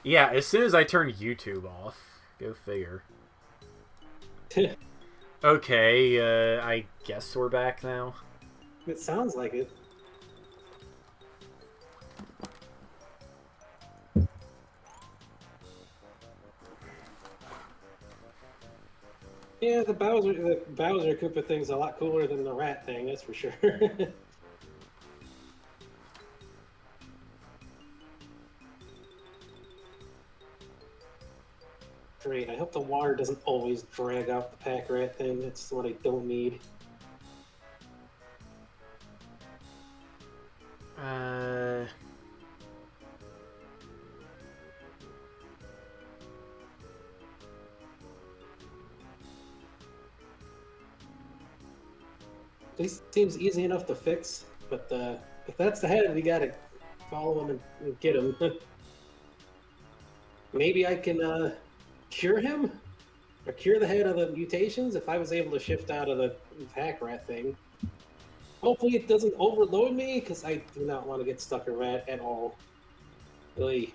Yeah, as soon as I turn YouTube off. Go figure. Okay, I guess we're back now. It sounds like it. Yeah, the Bowser Koopa thing's a lot cooler than the rat thing, that's for sure. Great. I hope the water doesn't always drag out the pack rat thing. That's what I don't need. This seems easy enough to fix, but if that's the head, we gotta follow him and get him. Maybe I can cure him? Or cure the head of the mutations if I was able to shift out of the pack rat thing. Hopefully it doesn't overload me, because I do not want to get stuck in rat at all. Really.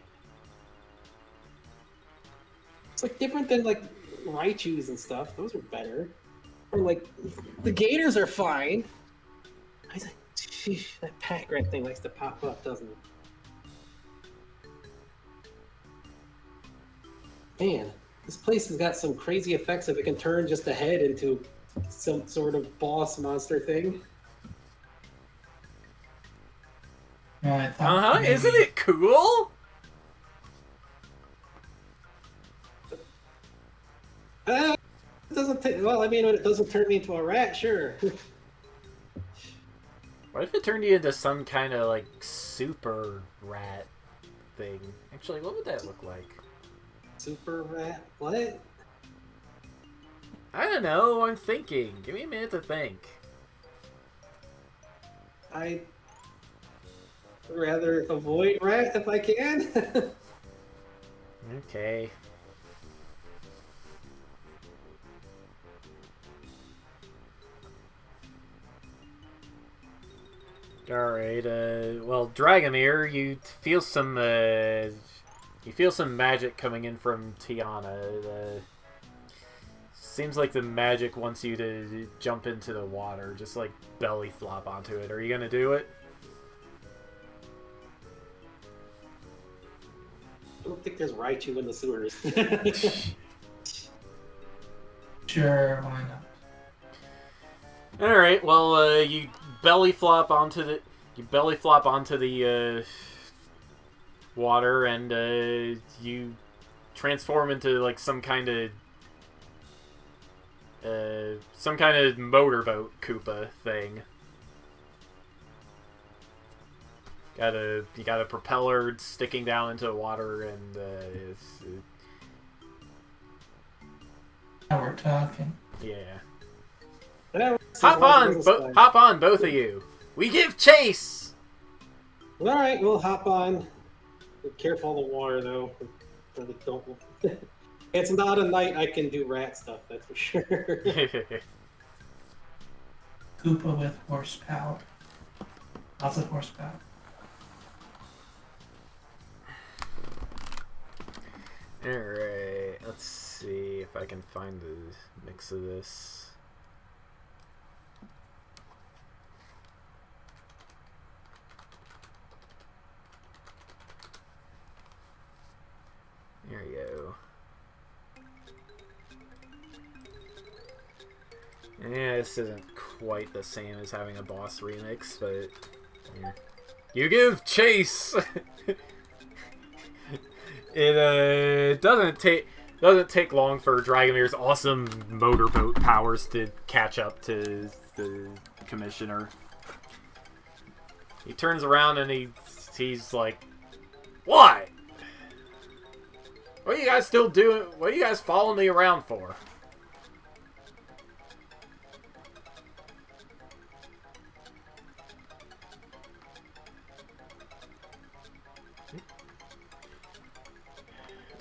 It's like different than like Raichus and stuff. Those are better. Or like the gators are fine. I was like, sheesh, that pack rat thing likes to pop up, doesn't it? Man, this place has got some crazy effects if it can turn just a head into some sort of boss monster thing. No, I thought maybe... Isn't it cool? It doesn't take. Well, I mean, when it doesn't turn me into a rat, sure. What if it turned you into some kind of like super rat thing? Actually, what would that look like? Super rat? What? I don't know. I'm thinking. Give me a minute to think. I'd rather avoid rat if I can. Okay. Alright, well, Dragomir, you feel some magic coming in from Tiana. Seems like the magic wants you to jump into the water, just like belly flop onto it. Are you gonna do it? I don't think there's Raichu in the sewers. Sure, why not? Alright, well, you belly flop onto the water, and you transform into like some kind of motorboat Koopa thing. You got a propeller sticking down into the water, and Now we're talking. yeah. Hop on, both of you. We give chase. All right, we'll hop on. Be careful of the water, though. Really don't. It's not a night I can do rat stuff. That's for sure. Koopa with horsepower. Lots of horsepower. Alright, let's see if I can find the mix of this. There you go. Yeah, this isn't quite the same as having a boss remix, but yeah. You give chase. It doesn't take long for Dragomir's awesome motorboat powers to catch up to the commissioner. He turns around and he's like, "What? What are you guys still doing? What are you guys following me around for?"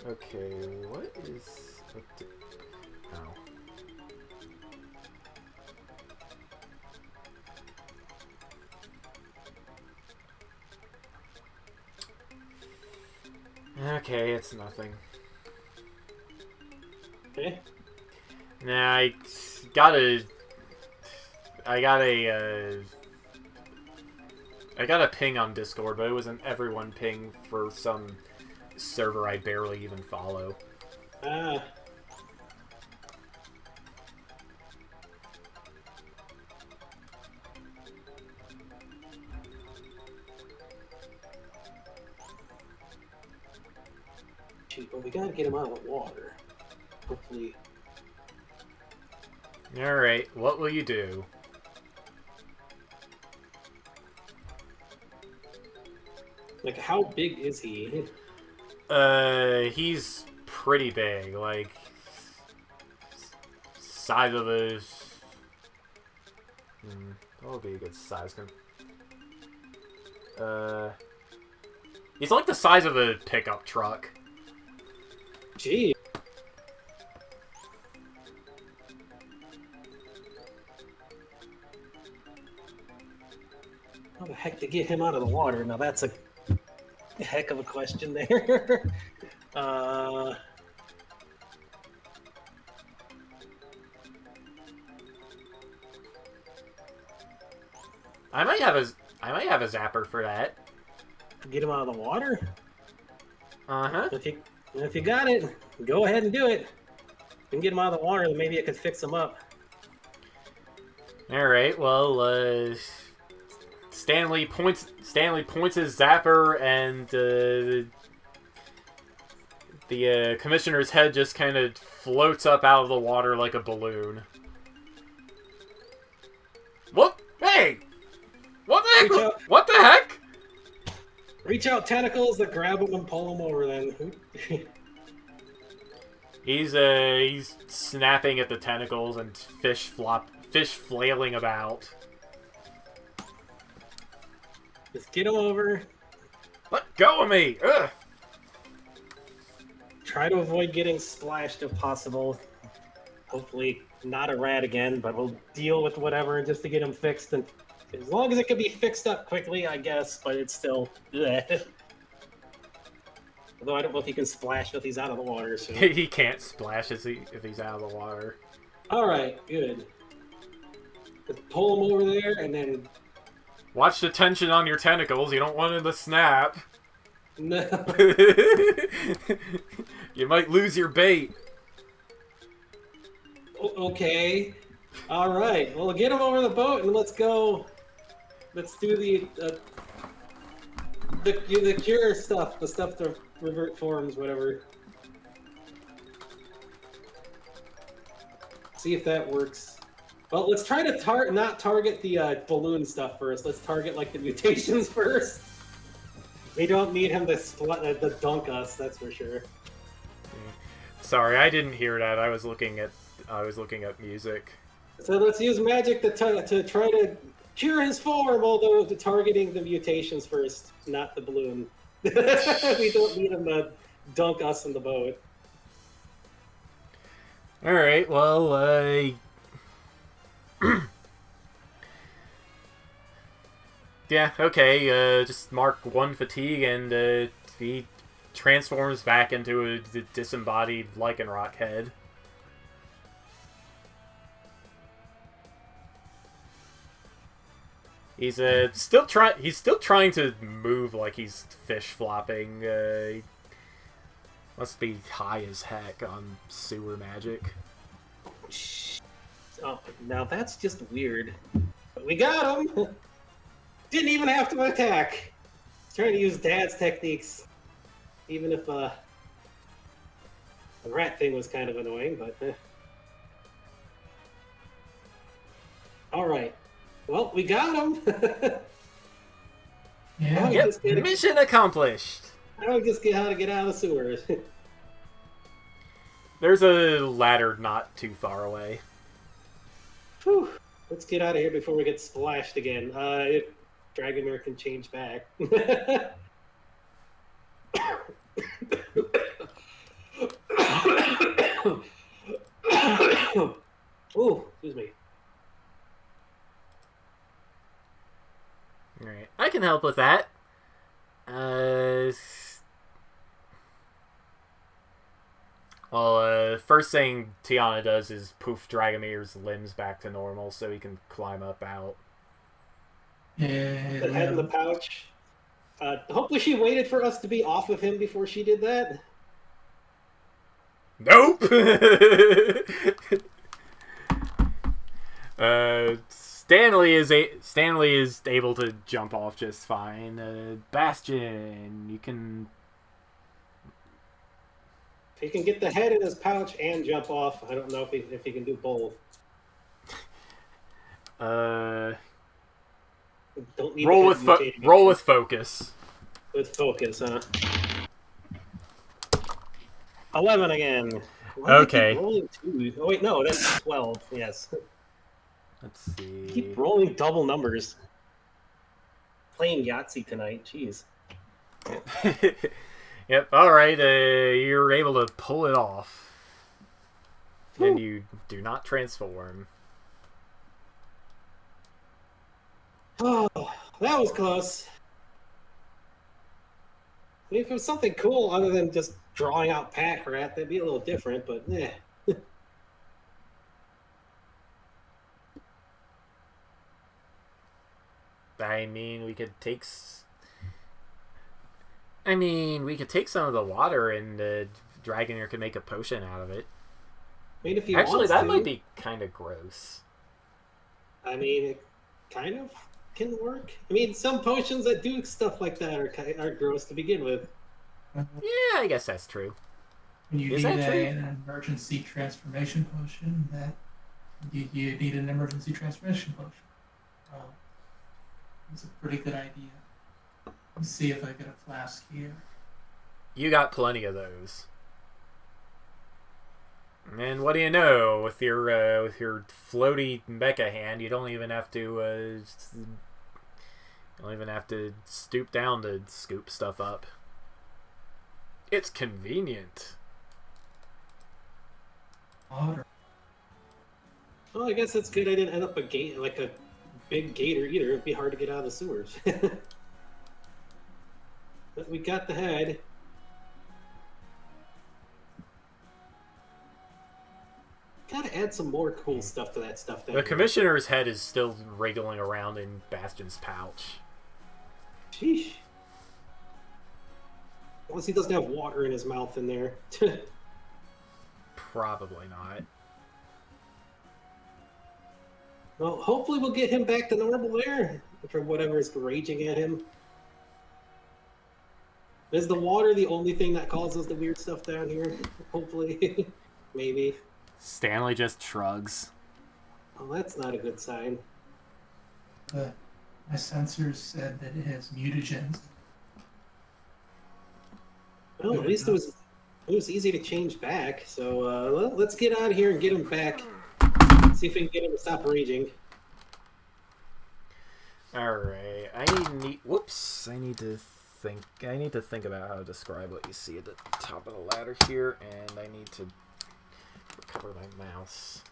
Okay, what is... Oh. Okay, it's nothing. Okay. Nah, I got a... I got a, I got a ping on Discord, but it was an everyone ping for some server I barely even follow. Ah. Shoot, but we gotta get him out of the water. Hopefully. Alright, what will you do? Like, how big is he? He's pretty big, like... Size of a... That would be a good size. He's like the size of a pickup truck. Gee. How the heck to get him out of the water? Now that's a heck of a question there. I might have a zapper for that. Get him out of the water? Uh-huh. If you got it, go ahead and do it. If you can get him out of the water, then maybe I could fix him up. Alright, well, Stanley points his zapper, and the commissioner's head just kind of floats up out of the water like a balloon. What? Hey! What the heck? What the heck? Reach out tentacles that grab him and pull him over then. He's snapping at the tentacles and fish flailing about. Just get him over. Let go of me! Ugh! Try to avoid getting splashed if possible. Hopefully not a rat again, but we'll deal with whatever just to get him fixed. And as long as it can be fixed up quickly, I guess, but it's still... Bleh. Although I don't know if he can splash if he's out of the water. So. He can't splash if he's out of the water. Alright, good. Just pull him over there and then... Watch the tension on your tentacles, you don't want it to snap. No. You might lose your bait. Okay. Alright, well get him over the boat and let's go... Let's do the cure stuff, the stuff to revert forms, whatever. See if that works. Well, let's try to not target the balloon stuff first. Let's target like the mutations first. We don't need him to dunk us, that's for sure. Sorry, I didn't hear that. I was looking at music. So let's use magic to try to cure his form, although targeting the mutations first, not the balloon. We don't need him to dunk us in the boat. Alright, well, yeah, okay, just mark 1 fatigue, and he transforms back into a disembodied Lycanroc head. He's still trying to move like he's fish flopping. He must be high as heck on sewer magic. Oh, now that's just weird. But we got him. Didn't even have to attack. He's trying to use Dad's techniques, even if the rat thing was kind of annoying. But all right. Well, we got him. Yeah. Yep, mission accomplished. Now we just get how to get out of the sewers. There's a ladder not too far away. Whew. Let's get out of here before we get splashed again. If Dragomir can change back. Ooh, excuse me. Alright, I can help with that. first thing Tiana does is poof Dragomir's limbs back to normal so he can climb up out. Yeah. The head in the pouch. Hopefully she waited for us to be off of him before she did that. Nope! Stanley is able to jump off just fine. Bastion, you can... If he can get the head in his pouch and jump off, I don't know if he can do both. Don't need roll with focus. With focus, huh? 11 again. Okay. Rolling 2? Oh wait, no, that's 12. Yes. Let's see. Keep rolling double numbers. Playing Yahtzee tonight. Jeez. Yep. All right. You're able to pull it off, and you do not transform. Oh, that was close. I mean, if it was something cool other than just drawing out Pack Rat, that'd be a little different, but eh. I mean, we could take some of the water, and Dragonair could make a potion out of it. I mean, if he Actually, wants that to, might be kind of gross. I mean, it kind of can work. I mean, some potions that do stuff like that are gross to begin with. Yeah, I guess that's true. When you Is need that true? an emergency transformation potion, that you need an emergency transformation potion. It's a pretty good idea. Let's see if I get a flask here. You got plenty of those. And what do you know? With your floaty mecha hand, you don't even have to stoop down to scoop stuff up. It's convenient. Water. Well, I guess that's good. I didn't end up like a big gator either. It'd be hard to get out of the sewers. But we got the head. Gotta add some more cool stuff to that stuff. The commissioner's head is still wriggling around in Bastion's pouch. Sheesh. Unless he doesn't have water in his mouth in there. Probably not. Well, hopefully we'll get him back to normal there. From whatever is raging at him. Is the water the only thing that causes the weird stuff down here? Hopefully. Maybe. Stanley just shrugs. Well, that's not a good sign. But my sensors said that it has mutagens. Well, at least it was easy to change back. So let's get out of here and get him back. See if we can get him to stop raging. Alright. I need to think about how to describe what you see at the top of the ladder here, and I need to recover my mouse.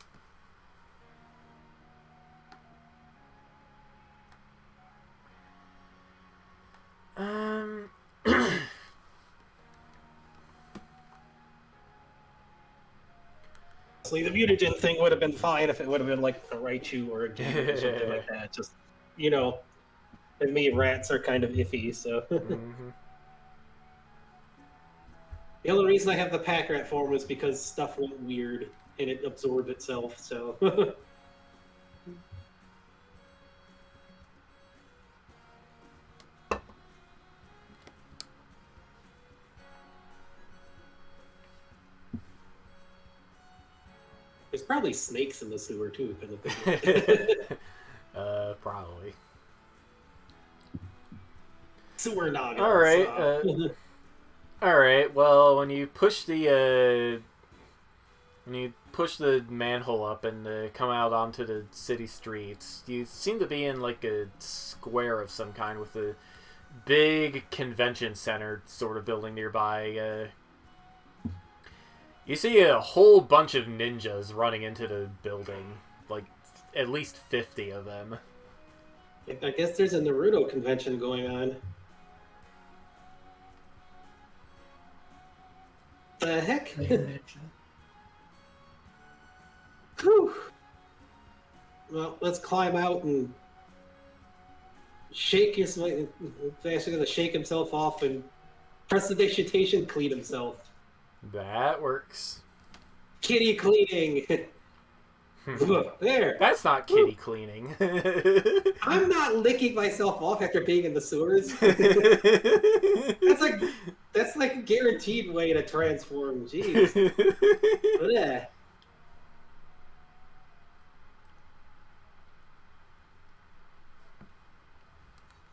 The mutagen thing would have been fine if it would have been like a Raichu or a Game or something like that. Just, and me, rats are kind of iffy, so. Mm-hmm. The only reason I have the pack rat form was because stuff went weird and it absorbed itself, so. There's probably snakes in the sewer too, kind of thing. Probably. Sewer noggins. All right. Well, when you push the manhole up and come out onto the city streets, you seem to be in like a square of some kind with a big convention center sort of building nearby. You see a whole bunch of ninjas running into the building, like at least 50 of them. I guess there's a Naruto convention going on. The heck? Well, let's climb out and shake his. He's actually going to shake himself off and prestidigitation clean himself. That works. Kitty cleaning. There. That's not kitty cleaning. I'm not licking myself off after being in the sewers. That's like a guaranteed way to transform. Jeez. Yeah.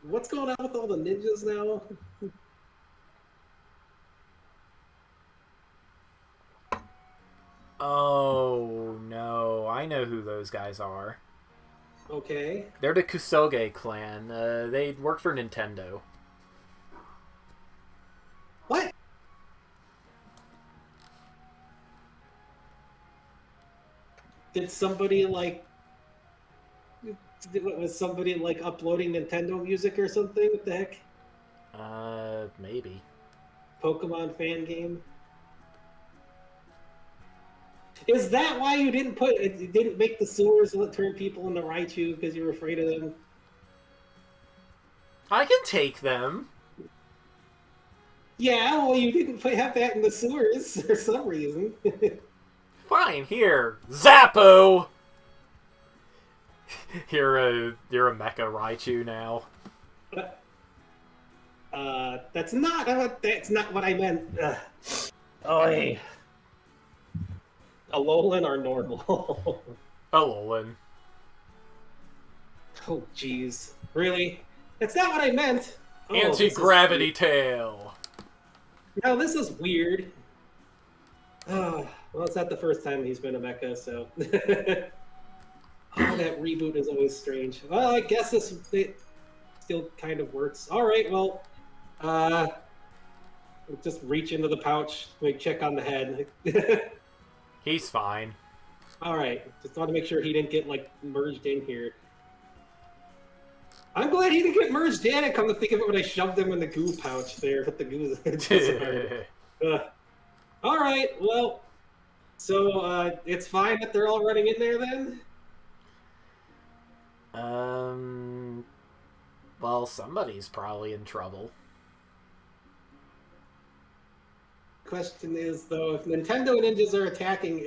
What's going on with all the ninjas now? Oh no, I know who those guys are. Okay. They're the Kusoge clan. They work for Nintendo. What? Did somebody was somebody like uploading Nintendo music or something? What the heck? Maybe. Pokemon fan game? Is that why you didn't make the sewers turn people into Raichu because you were afraid of them? I can take them. Yeah, well, you didn't have that in the sewers for some reason. Fine, here, Zappo. You're a Mecha Raichu now. That's not what I meant. Oi. Alolan or normal? Alolan. Oh, jeez. Really? That's not what I meant. Oh, Anti-gravity tail. Now this is weird. Well, it's not the first time he's been a mecha, so. Oh, that reboot is always strange. Well, I guess it still kind of works. All right, well, just reach into the pouch, check on the head. He's fine. All right, just want to make sure he didn't get merged in here. I'm glad he didn't get merged in. And come to think of it, when I shoved him in the goo pouch there, but the goo disappeared. All right, well, so it's fine that they're all running in there then. Well, somebody's probably in trouble. Question is, though, if Nintendo ninjas are attacking,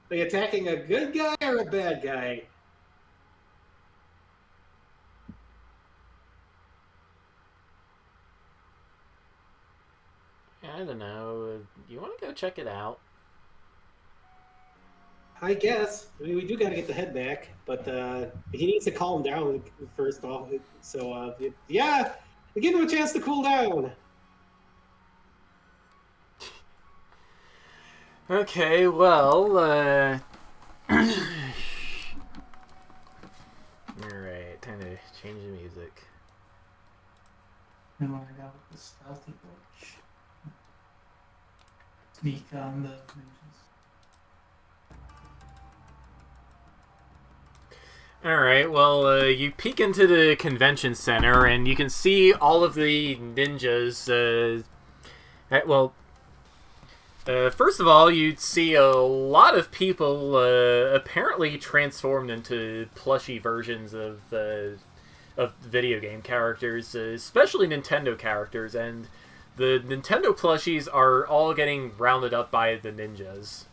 they attacking a good guy or a bad guy? I don't know. You want to go check it out? I guess. I mean, we do got to get the head back, but he needs to calm down first off. So, yeah, give him a chance to cool down. Okay, well, Alright, time to change the music. And when I got with the stealthy approach. Sneak on the ninjas. Alright, well, you peek into the convention center, and you can see all of the ninjas, first of all, you'd see a lot of people apparently transformed into plushy versions of video game characters, especially Nintendo characters, and the Nintendo plushies are all getting rounded up by the ninjas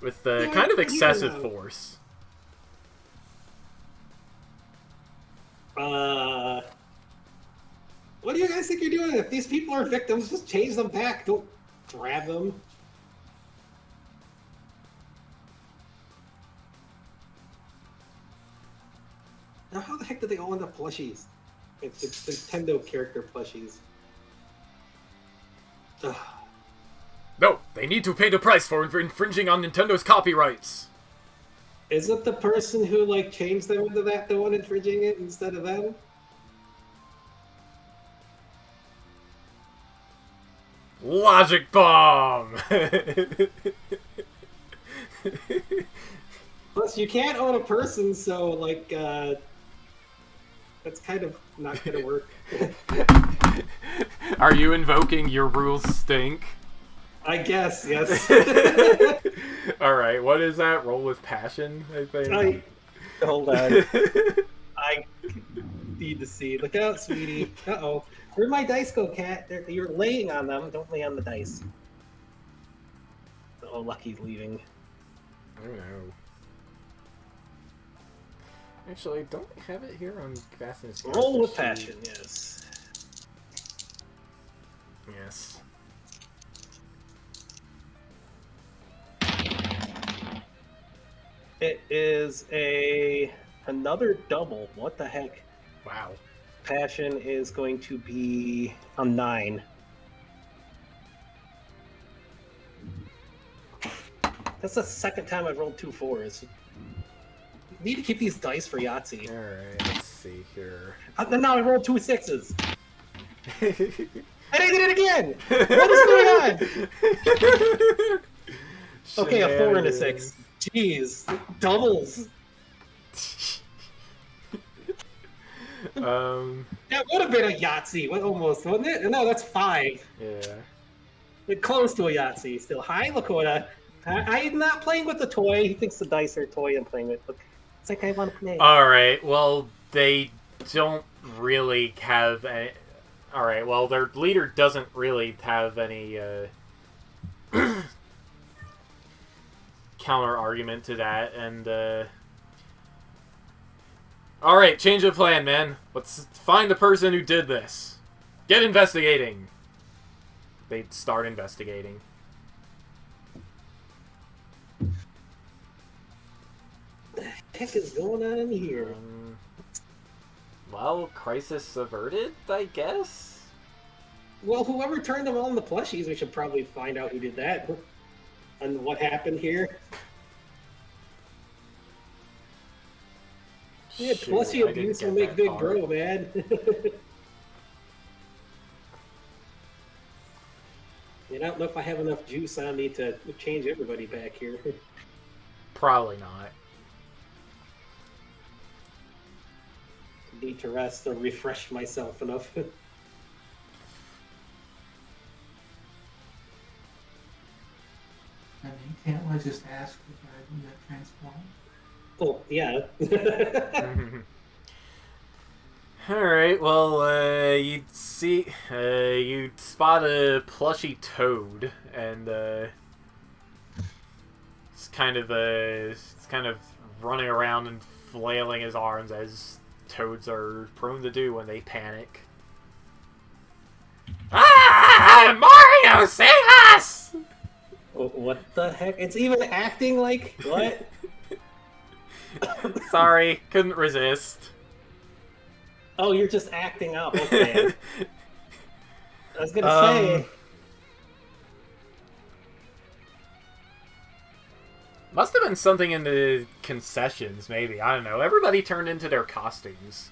with kind of excessive force. What do you guys think you're doing? If these people are victims, just change them back. Don't grab them. Now, how the heck did they all end up plushies? It's Nintendo character plushies. Ugh. No, they need to pay the price for infringing on Nintendo's copyrights. Isn't the person who changed them into that the one infringing it instead of them? Logic bomb. Plus, you can't own a person, so that's kind of not gonna work. Are you invoking your rules stink? I guess, yes. Alright, what is that? Roll with passion, I think. Hold on. I need to see. Look out, sweetie. Uh-oh. Where'd my dice go, cat? You're laying on them. Don't lay on the dice. Oh, Lucky's leaving. I don't know. Actually, don't I have it here on Fast and Furious? Roll with passion, yes. Yes. It is another double. What the heck? Wow. Passion is going to be a 9. That's the second time I've rolled 2 4s. Need to keep these dice for Yahtzee. Alright, let's see here. And now I rolled 2 6s. And I did it again! What is going on? Okay, a 4 and a 6. Jeez. Doubles. That would have been a Yahtzee. Almost, wasn't it? No, that's 5. Yeah. Close to a Yahtzee. Still. Hi, Lakota. I'm not playing with the toy. He thinks the dice are a toy I'm playing with. Look, it's like I want to play. Alright, well, they don't really have any... Alright, well, their leader doesn't really have any counter-argument to that, and alright, change of plan, man. Let's find the person who did this. Get investigating. They start investigating. What the heck is going on here? Well, crisis averted, I guess? Well, whoever turned them on the plushies, we should probably find out who did that. And what happened here. Yeah, Shoot, plushie I abuse didn't will get make that big far. bro mad. And I don't know if I have enough juice on me to change everybody back here. Probably not. Need to rest or refresh myself enough. I mean, can't we just ask if I transform? Oh, yeah. Alright, well, you see, you spot a plushy toad, and, it's kind of running around and flailing his arms as toads are prone to do when they panic. Ah! Mario, save us! What the heck? It's even acting like... What? Sorry, couldn't resist. Oh, you're just acting up. Okay. I was gonna say... Must have been something in the concessions, maybe. I don't know. Everybody turned into their costumes.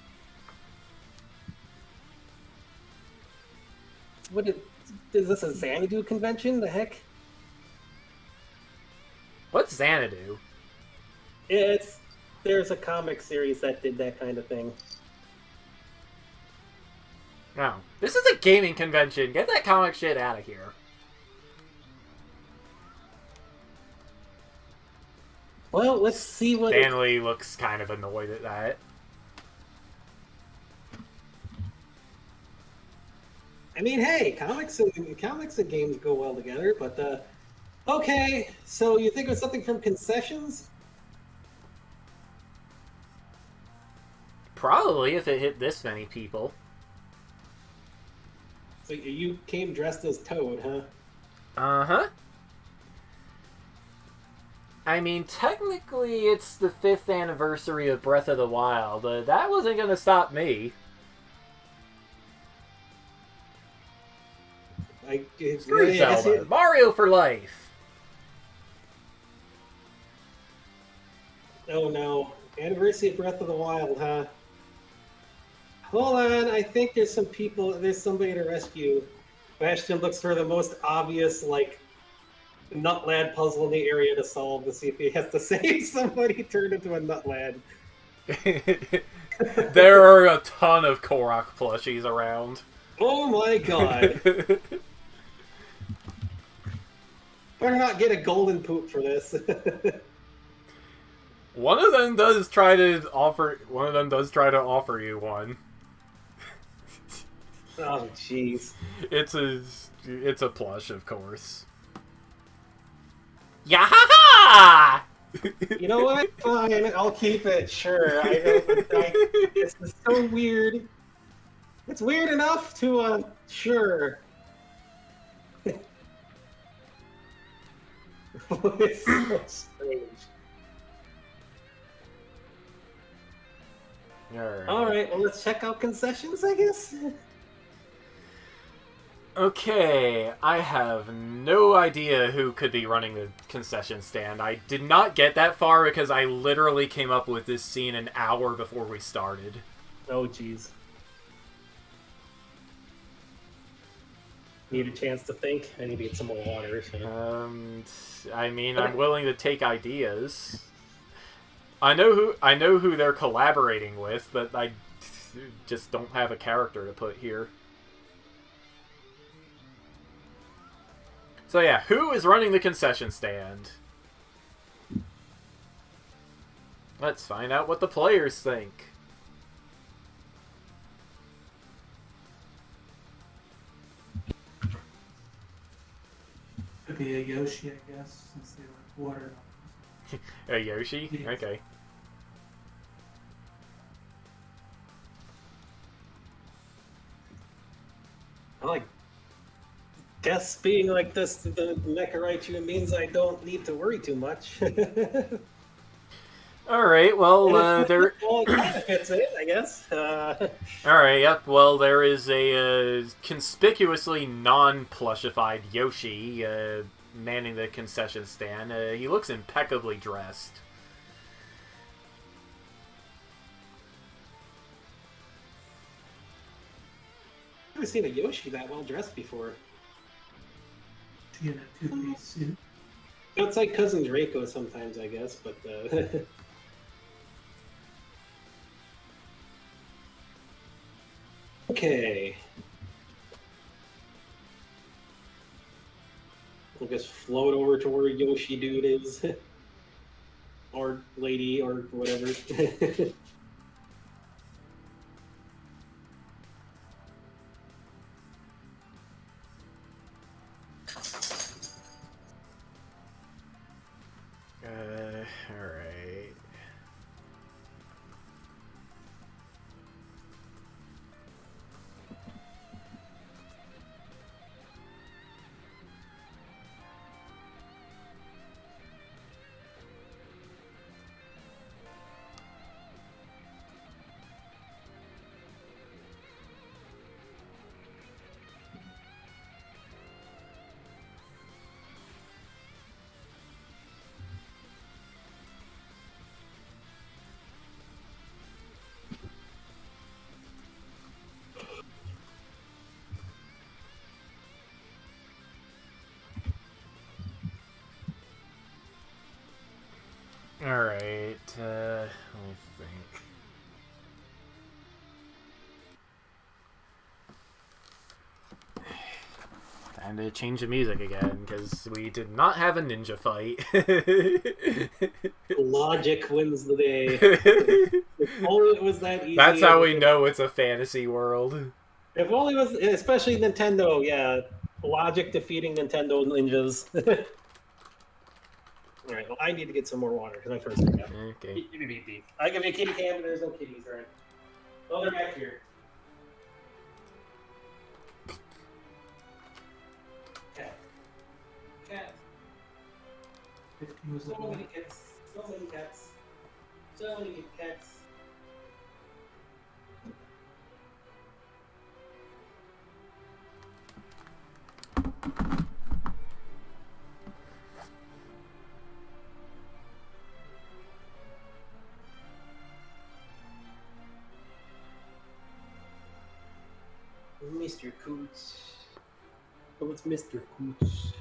Is this a Xanadu convention? The heck? What's Xanadu? There's a comic series that did that kind of thing. No. This is a gaming convention. Get that comic shit out of here. Well, let's see what... Stanley looks kind of annoyed at that. I mean, hey, comics and games go well together, but, okay, so you think it was something from concessions? Probably, if it hit this many people. So you came dressed as Toad, huh? Uh-huh. I mean, technically, it's the 5th anniversary of Breath of the Wild. That wasn't gonna stop me. Screw Zelda. Mario for life. Oh no. Anniversary of Breath of the Wild, huh? Hold on, I think there's somebody to rescue. Bastion looks for the most obvious, like, nut lad puzzle in the area to solve to see if he has to save somebody turned into a nut lad. There are a ton of Korok plushies around. Oh my god. Better not get a golden poop for this. One of them does try to offer. One of them does try to offer you one. Oh, jeez. It's a plush, of course. Yahaha! You know what? Fine, I'll keep it. Sure. This is so weird. It's weird enough to sure. It's so strange. All right. Well, let's check out concessions, I guess. Okay, I have no idea who could be running the concession stand. I did not get that far because I literally came up with this scene an hour before we started. Oh, jeez. Need a chance to think? I need to get some more water. So. I mean, I'm willing to take ideas. I know who they're collaborating with, but I just don't have a character to put here. So yeah, who is running the concession stand? Let's find out what the players think. Could be a Yoshi, I guess, since they like water. A Yoshi? Yes. Okay. I guess being like this, the Mecha Raichu means I don't need to worry too much. Alright, well, there... Well, it kind of fits in, I guess. Alright, yep, well, there is a conspicuously non-plushified Yoshi manning the concession stand. He looks impeccably dressed. I've never seen a Yoshi that well dressed before. In a two-piece suit. It's like Cousin Draco sometimes, I guess, but okay. We'll just float over to where Yoshi dude is. Or lady, or whatever. Alright. Alright, let me think. Time to change the music again, because we did not have a ninja fight. Logic wins the day. If only it was that easy. That's how we know it's a fantasy world. If only it was, especially Nintendo, yeah. Logic defeating Nintendo ninjas. Alright, well, I need to get some more water, because my first thing got. Okay. Beep, beep, beep, beep. I give you a kitty cam, but there's no kitties, right? Oh, they're back here. Cat. Cat. 50 was the So many cats. So many cats. So many cats. Mr. Coots. Oh, it's Mr. Coots.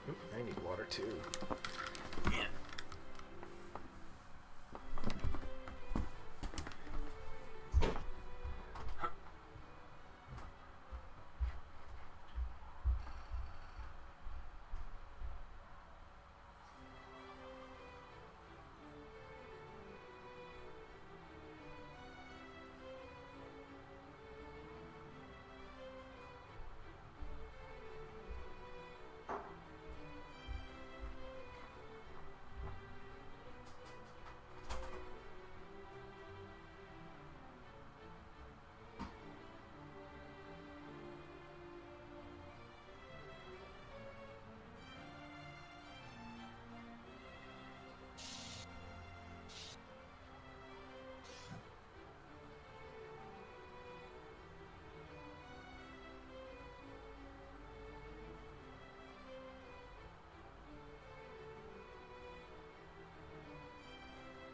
Oop, I need water too. Yeah.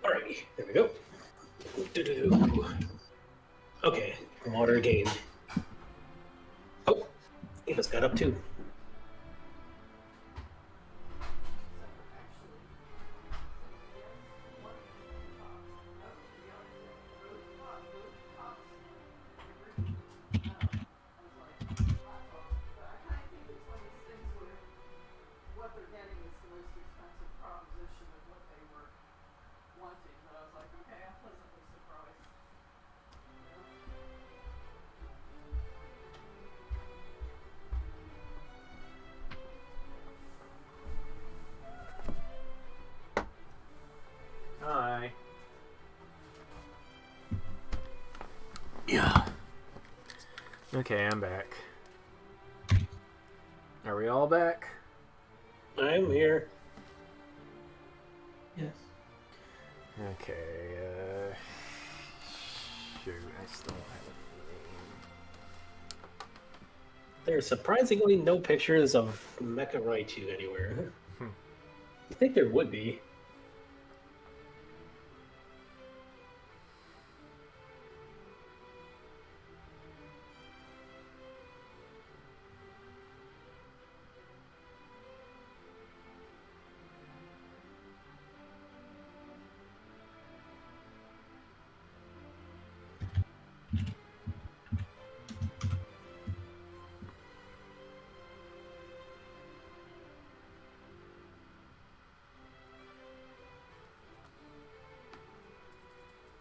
Alrighty, there we go. Doo-doo-doo. Okay, water again. Oh, he just got up too. Hi. Yeah. Okay, I'm back. Are we all back? I'm here. Yes. Okay, shoot, I still have There's surprisingly no pictures of Mecha Raichu anywhere. You think there would be?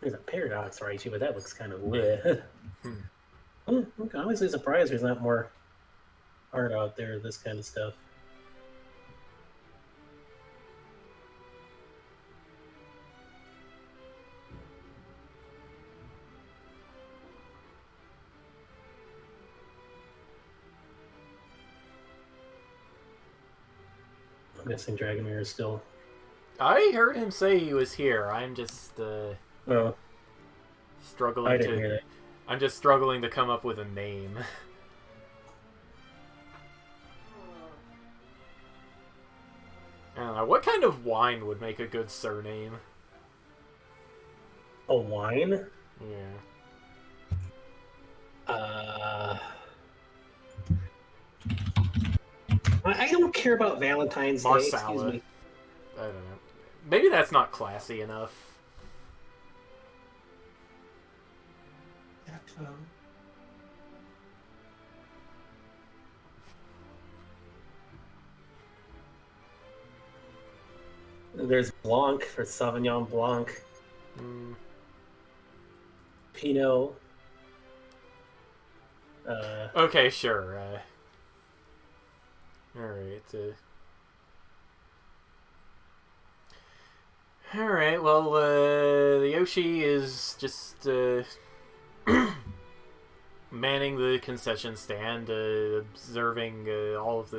There's a Paradox Raichu, but that looks kind of bleh. I'm honestly surprised there's not more art out there of this kind of stuff. I'm guessing Dragomir is still... I heard him say he was here. I'm just Oh, struggling I didn't to. hear that. I'm just struggling to come up with a name. I don't know. What kind of wine would make a good surname? A wine? Yeah. I don't care about Valentine's Day. Excuse Marsala. me. I don't know. Maybe that's not classy enough. Jackto. There's Blanc for Sauvignon Blanc. Mm. Pinot. Okay, sure. Alright. Alright, well, the Yoshi is just manning the concession stand, observing all of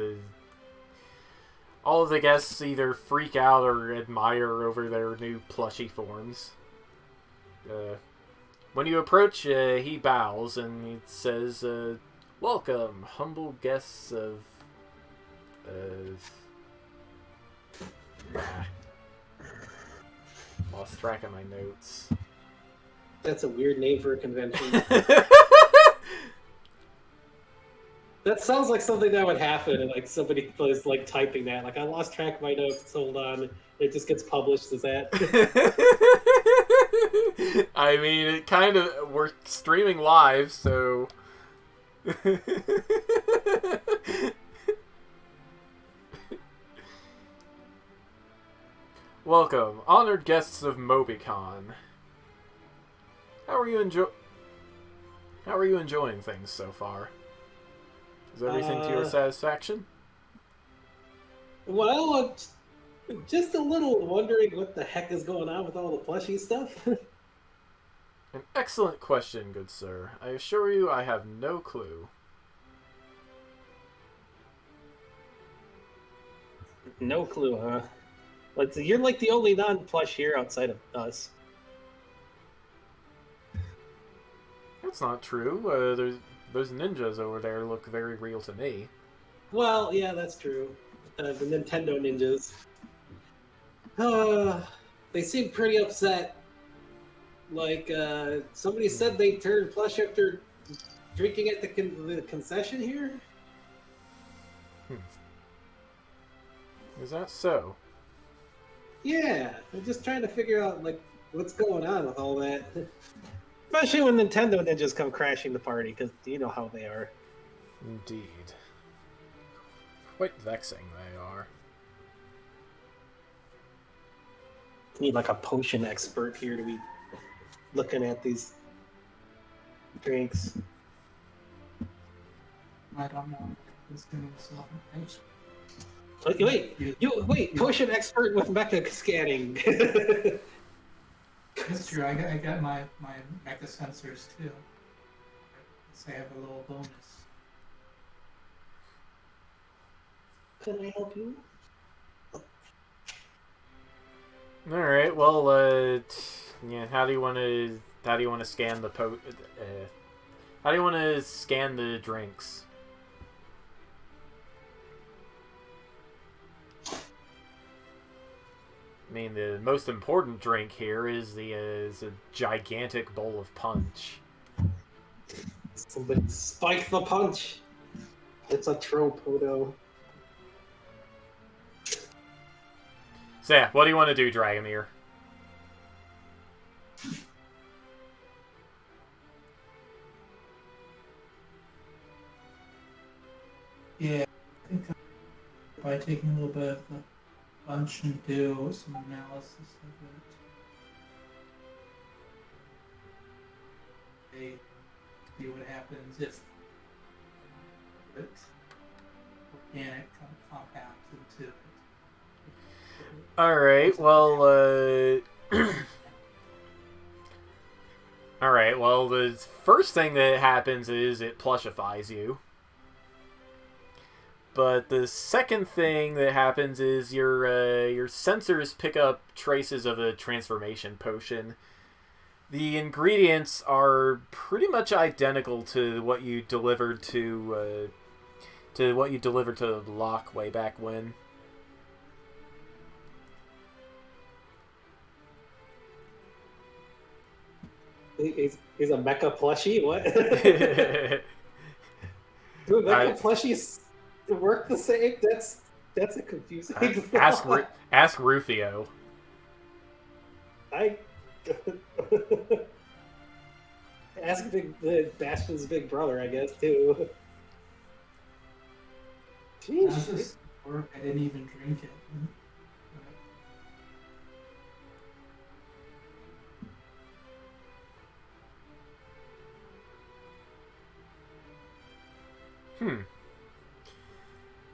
the guests either freak out or admire over their new plushy forms. When you approach, he bows and he says, "Welcome, humble guests of..." Lost track of my notes. That's a weird name for a convention. That sounds like something that would happen, and like somebody was like typing that. Like I lost track of my notes. Hold on, it just gets published as that. I mean, it kind of we're streaming live, so. Welcome, honored guests of MobyCon. How are you enjoying things so far? Is everything to your satisfaction? Well, just a little wondering what the heck is going on with all the plushie stuff. An excellent question, good sir. I assure you I have no clue. No clue, huh? But you're like the only non-plush here outside of us. That's not true. Those ninjas over there look very real to me. Well, yeah, that's true. The Nintendo ninjas. They seem pretty upset. Like, somebody said they turned plush after drinking at the concession here? Is that so? Yeah, I'm just trying to figure out, like, what's going on with all that. Especially when Nintendo ninjas come crashing the party, because you know how they are. Indeed. Quite vexing they are. Need like a potion expert here to be looking at these drinks. I don't know. It's doing self Wait, potion expert with mecha scanning. That's true. I got my mecha sensors too. So I have a little bonus. Can I help you? All right. Well, yeah. How do you want to scan the how do you want to scan the drinks? I mean, the most important drink here is a gigantic bowl of punch. Somebody spike the punch. It's a trope, Odo. So yeah, what do you want to do, Dragomir? Yeah, I think by taking a little bit of the punch and do some analysis of it. See what happens if it's organic compounds into it. Alright, well, Alright, well, the first thing that happens is it plushifies you. But the second thing that happens is your sensors pick up traces of a transformation potion. The ingredients are pretty much identical to what you delivered to Locke way back when. He's a mecha plushie? What? Do mecha plushies work the same? That's a confusing thought. Ask Rufio. Ask Bastion's big brother, I guess, too. Jeez. I didn't even drink it.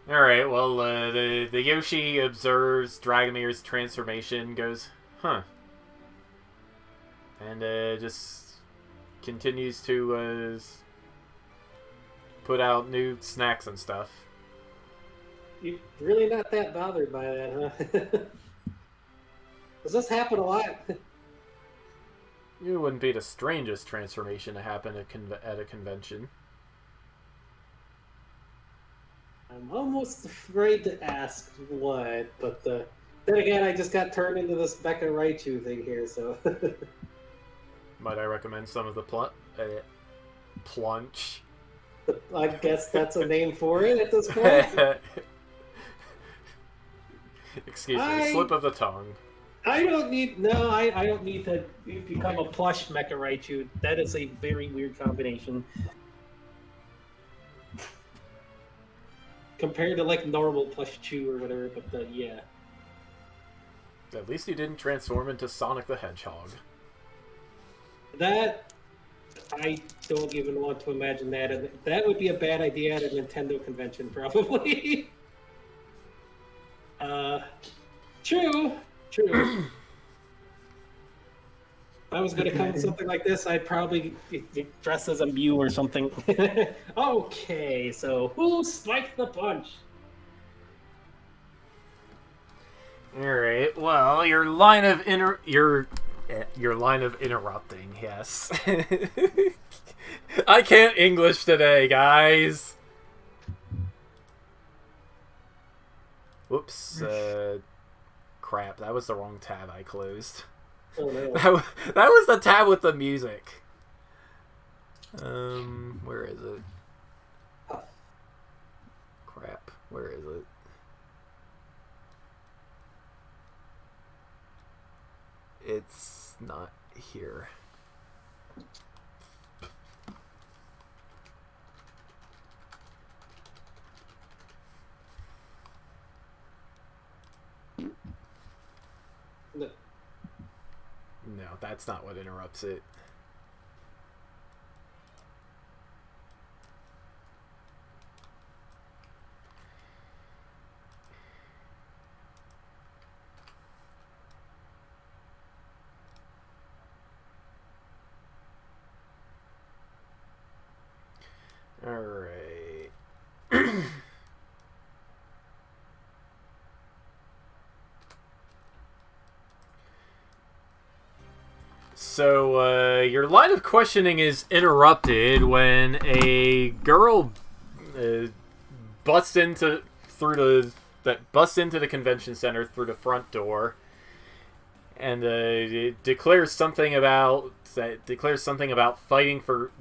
Alright, well, the Yoshi observes Dragomir's transformation, goes, huh. And just continues to put out new snacks and stuff. You're really not that bothered by that, huh? Does this happen a lot? You wouldn't be the strangest transformation to happen at a convention. I'm almost afraid to ask what, but then again, I just got turned into this Becca Raichu thing here, so... Might I recommend some of the plunch? I guess that's a name for it at this point. Excuse me, slip of the tongue. I don't need I don't need to become a plush Mecha Raichu. That is a very weird combination. Compared to like normal plush chew or whatever, but yeah. At least you didn't transform into Sonic the Hedgehog. That I don't even want to imagine that. And that would be a bad idea at a Nintendo convention, probably. True. If I was going to come to something like this, I'd probably dress as a Mew or something. Okay, so who spiked the punch? All right. Well, your line of interrupting. Yes. I can't English today, guys. Whoops. Crap. That was the wrong tab I closed. Oh, no. That was the tab with the music. Where is it? Crap. Where is it? It's not here. No, that's not what interrupts it. All right. So, your line of questioning is interrupted when a girl busts into the convention center through the front door, and it declares something about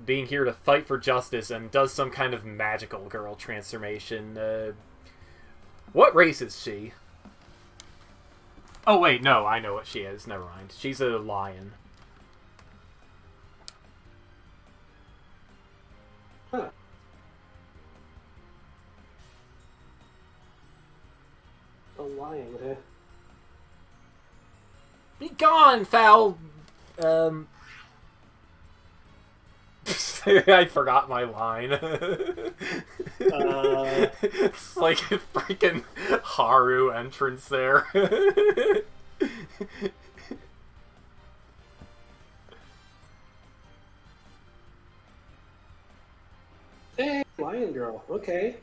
being here to fight for justice, and does some kind of magical girl transformation. What race is she? Oh wait, no, I know what she is. Never mind. She's a lion. Huh. A lion, huh? Be gone, foul! I forgot my line. It's like a freaking Haru entrance there. Hey, lion girl. Okay.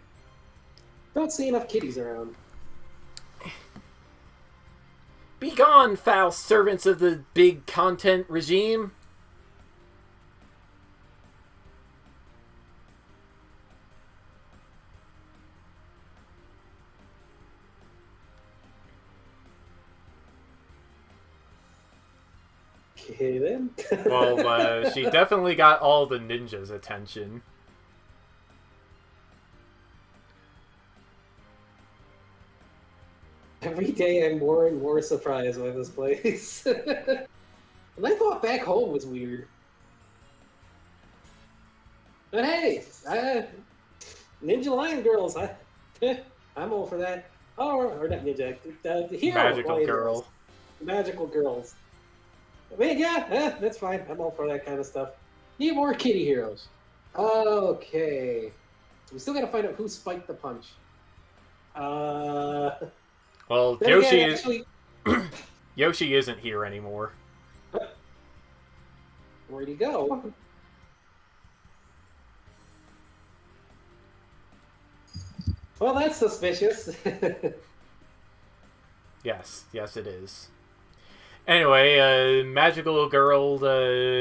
Don't see enough kitties around. Be gone, foul servants of the big content regime. Okay, then. Well, she definitely got all the ninjas' attention. Every day I'm more and more surprised by this place. And I thought back home was weird. But hey, Ninja Lion Girls, I'm all for that. Oh, or not Ninja, the hero Magical Lion girl. Girls. Magical Girls. I mean, yeah, that's fine. I'm all for that kind of stuff. Need more kitty heroes. Okay. We still gotta find out who spiked the punch. Well, Then Yoshi again, is actually, Yoshi isn't here anymore. where'd he go? Well, that's suspicious. Yes, it is. Anyway, Magical Girl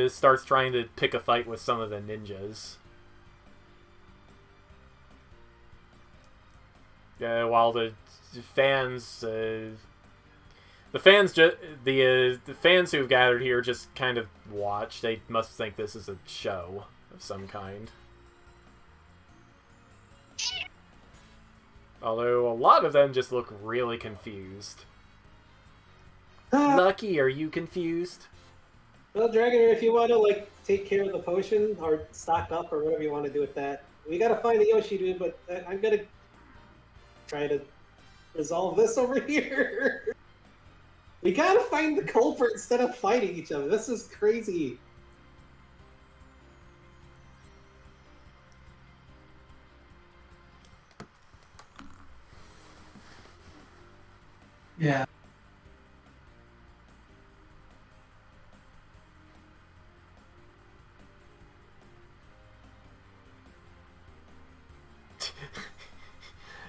starts trying to pick a fight with some of the ninjas. While the fans who've gathered here just kind of watch. They must think this is a show of some kind. Although a lot of them just look really confused. Ah, Lucky, are you confused? well, Dragonair, if you want to like take care of the potion or stock up or whatever you want to do with that, we gotta find the Yoshi dude. But I'm gonna try to resolve this over here. We gotta find the culprit instead of fighting each other. This is crazy. Yeah.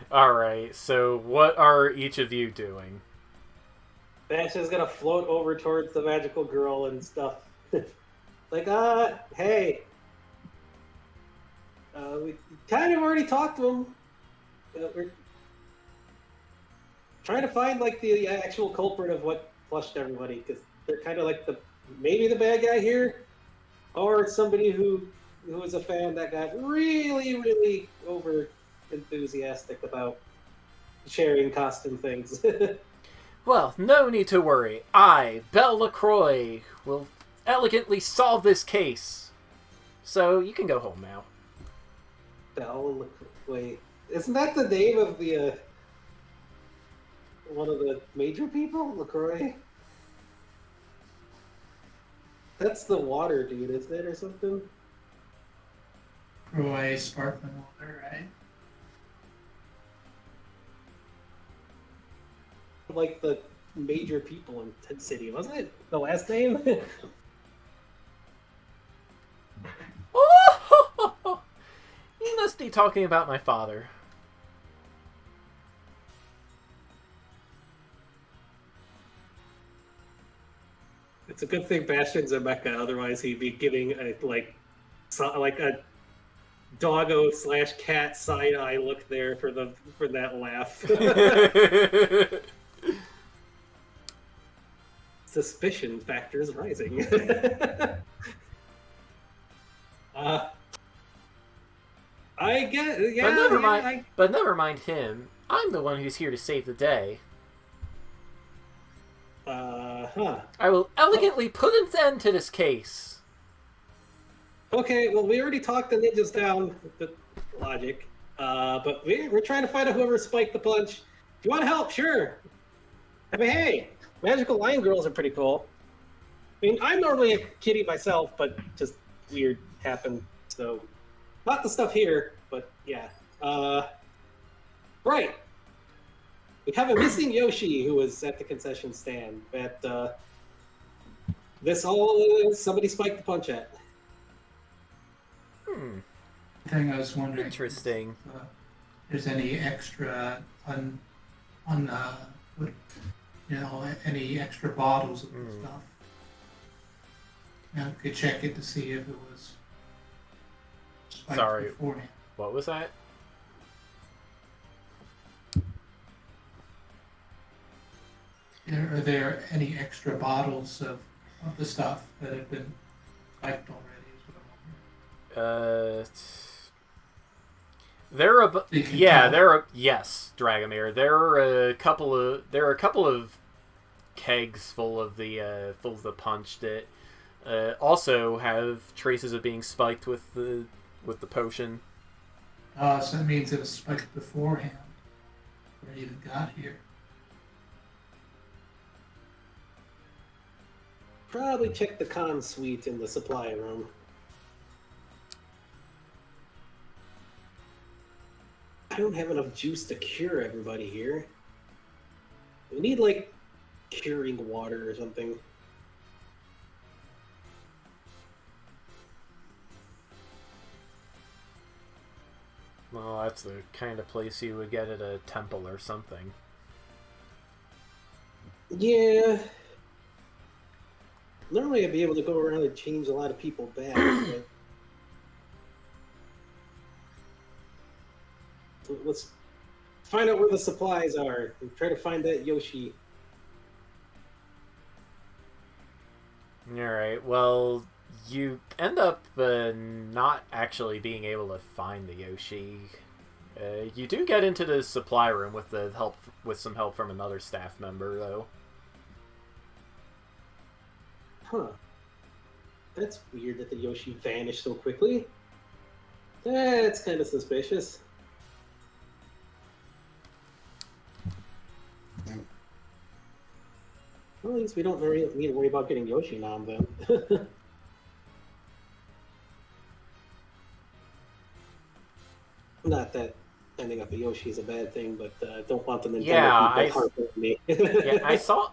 Alright, so what are each of you doing? Bash is gonna float over towards the magical girl and stuff. Like, hey. We kind of already talked to him. We're trying to find like the actual culprit of what flushed everybody, because they're kind of like maybe the bad guy here, or somebody who was a fan that got really over enthusiastic about sharing costume things. Well, no need to worry. I, Belle LaCroix, will elegantly solve this case. So you can go home now. Bell, wait, isn't that the name of the one of the major people, LaCroix? That's the water dude, isn't it, or something? Roy sparkling water, right? Like the major people in Tent City, wasn't it? The last name? Oh, you must be talking about my father. It's a good thing Bastion's a mecha, otherwise he'd be giving a like a doggo / cat side eye look there for that laugh. Suspicion factors rising. I get, yeah. But never yeah, mind. But never mind him. I'm the one who's here to save the day. Huh. I will elegantly put an end to this case. Okay, well, we already talked the ninjas down with the logic, but we're trying to find out whoever spiked the punch. If you want to help, sure. I mean, hey, magical lion girls are pretty cool. I mean, I'm normally a kitty myself, but just weird happened, so not the stuff here, but yeah. Right. We have a missing Yoshi who was at the concession stand that somebody spiked the punch at. Thing I was wondering. Interesting. If there's any extra any extra bottles of the stuff. Now we could check it to see if it was spiked Sorry. beforehand. What was that? Are there any extra bottles of the stuff that have been spiked already? Is what I'm wondering. There are You can yeah, tell. there are yes, Dragomir. There are a couple of kegs full of the punch that also have traces of being spiked with the potion. So that means it was spiked beforehand, or it even got here. Probably check the con suite in the supply room. I don't have enough juice to cure everybody here. We need, like, curing water or something. Well, that's the kind of place you would get at a temple or something. Yeah. Normally I'd be able to go around and change a lot of people back, but... Let's find out where the supplies are and try to find that Yoshi. Alright, well, you end up not actually being able to find the Yoshi. You do get into the supply room with some help from another staff member, though. Huh. That's weird that the Yoshi vanished so quickly. That's kind of suspicious. Well, at least we don't really need to worry about getting Yoshi now then. Not that ending up a Yoshi is a bad thing, but I don't want the Nintendo people harping on me. Yeah, I saw.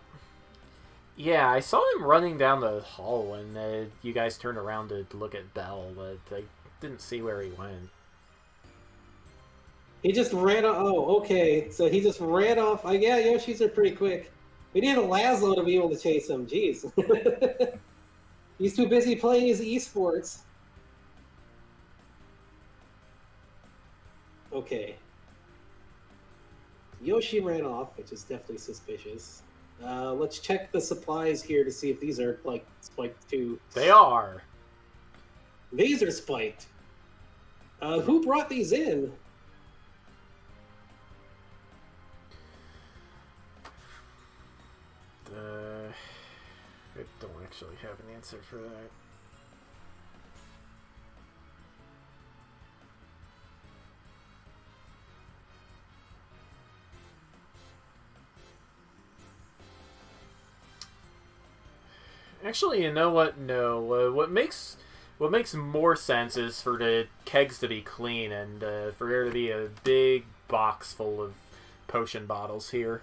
Yeah, I saw him running down the hall when you guys turned around to look at Bell, but I didn't see where he went. He just ran off. Oh, okay. So he just ran off. Yeah, Yoshis are pretty quick. We need a Laszlo to be able to chase him. Jeez. He's too busy playing his esports. Okay. Yoshi ran off, which is definitely suspicious. Let's check the supplies here to see if these are, like, spiked too. They are. These are spiked. Who brought these in? I don't actually have an answer for that. Actually, you know what? No. What makes more sense is for the kegs to be clean and for there to be a big box full of potion bottles here.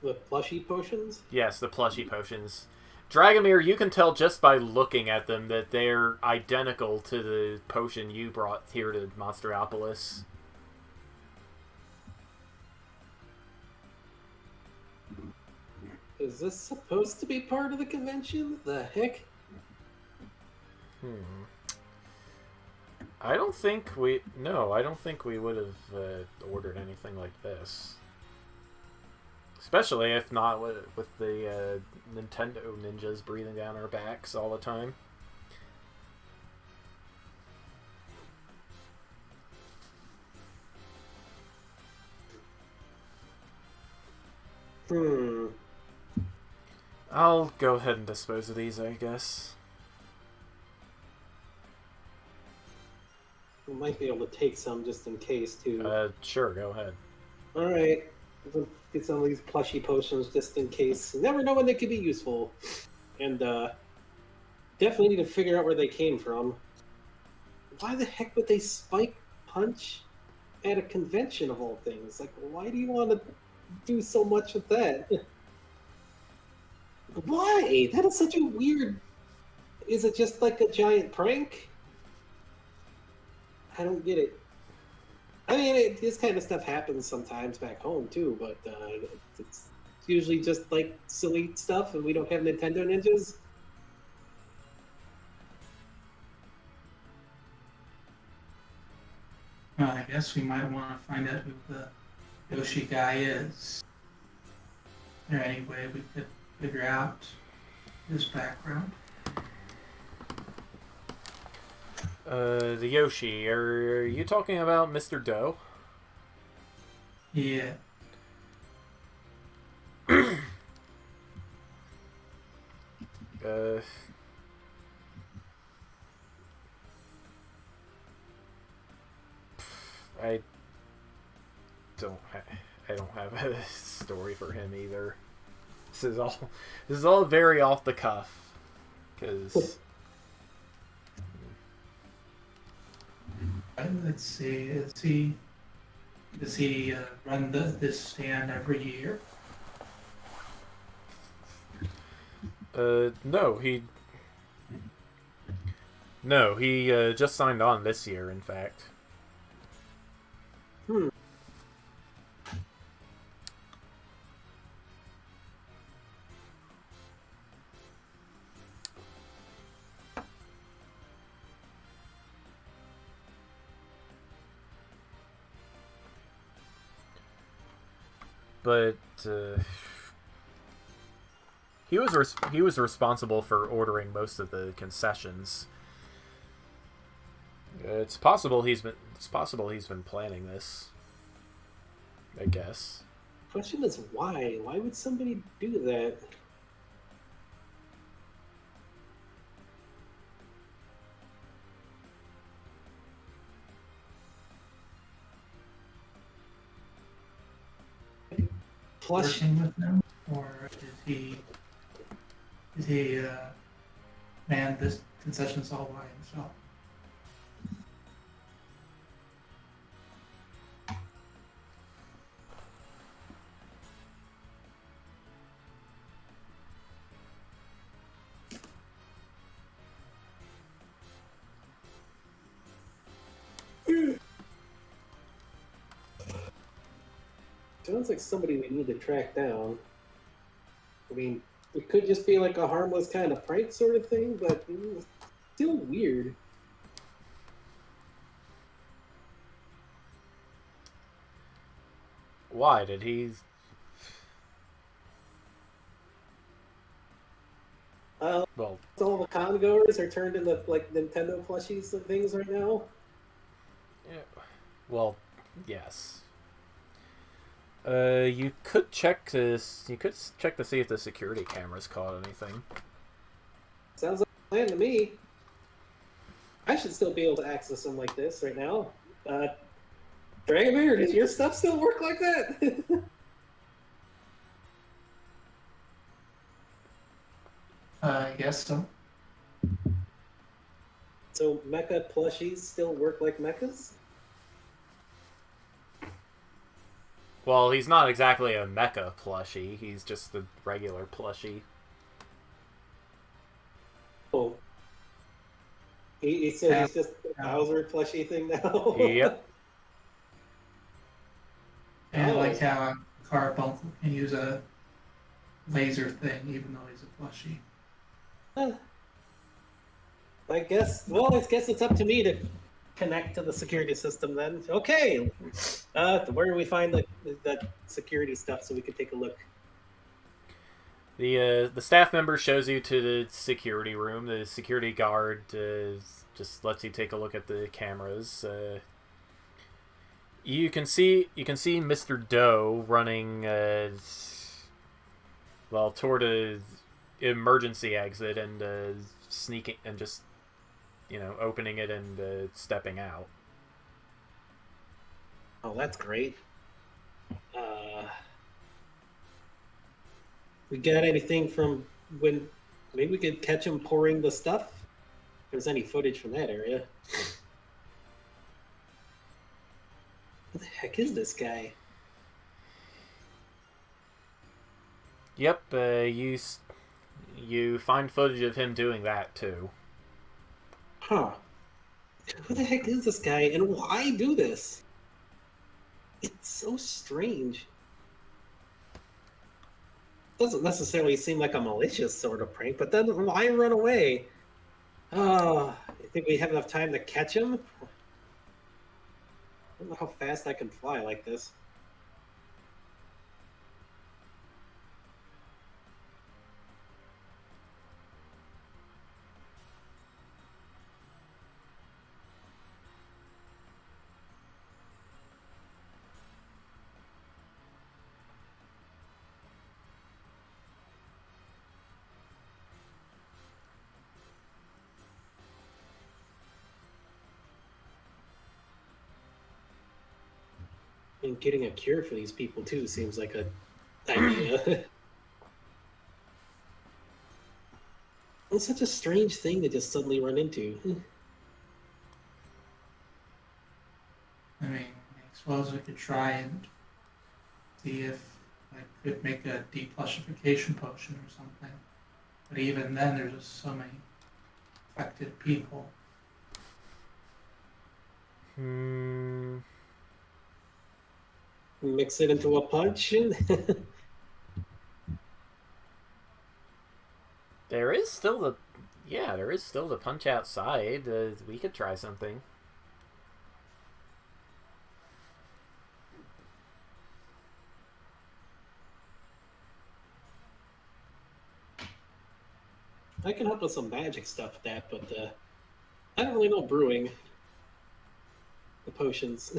The plushy potions? Yes, the plushy potions. Dragomir, you can tell just by looking at them that they're identical to the potion you brought here to Monsteropolis. Is this supposed to be part of the convention? The heck? I don't think we would have ordered anything like this. Especially if not with the Nintendo ninjas breathing down our backs all the time. I'll go ahead and dispose of these, I guess. We might be able to take some just in case, too. Sure, go ahead. Alright. Get some of these plushy potions just in case. You never know when they could be useful. And definitely need to figure out where they came from. Why the heck would they spike punch at a convention of all things? Like, why do you want to do so much with that? Why? That is such a weird... Is it just like a giant prank? I don't get it. I mean, this kind of stuff happens sometimes back home, too, but it's usually just, like, silly stuff, and we don't have Nintendo ninjas. Well, I guess we might want to find out who the Yoshi guy is. Is there any way we could figure out his background? The Yoshi, are you talking about Mr. Doe? Yeah. I don't have a story for him either. This is all very off the cuff, because. Let's see. Does he run this stand every year? No, he just signed on this year, in fact. But he was responsible for ordering most of the concessions. It's possible he's been planning this. I guess. Question is why? Why would somebody do that? Plush. Working with them, or is he man this concessions all by himself? Sounds like somebody we need to track down. I mean, it could just be like a harmless kind of prank sort of thing, but it's still weird. Why did he? Well, all the con goers are turned into like Nintendo plushies and things right now. yeah, well, yes. You could check this. You could check to see if the security cameras caught anything. Sounds like a plan to me. I should still be able to access them like this right now. Dragonbeard, does your stuff still work like that? I guess so. So mecha plushies still work like mechas? Well, he's not exactly a mecha plushie. He's just the regular plushie. Oh. He's just a Bowser plushie thing now? Yep. And I Oh. like how Carbuncle can use a laser thing even though he's a plushie. I guess it's up to me to connect to the security system then. Okay. Where do we find the security stuff so we can take a look? The staff member shows you to the security room. The security guard just lets you take a look at the cameras. You can see Mr. Doe running toward a emergency exit and sneaking and just opening it and stepping out. Oh, that's great. We got anything from when? Maybe we could catch him pouring the stuff. If there's any footage from that area. What the heck is this guy? Yep, you find footage of him doing that too. Huh. Who the heck is this guy and why do this? It's so strange. Doesn't necessarily seem like a malicious sort of prank, but then why run away? Oh, I think we have enough time to catch him? I don't know how fast I can fly like this. And getting a cure for these people too seems like a idea. It's such a strange thing to just suddenly run into. I mean, I suppose we could try and see if I could make a deplushification potion or something. But even then, there's just so many affected people. Mix it into a punch. There is still the punch outside. We could try something. I can help with some magic stuff with that, but I don't really know brewing the potions.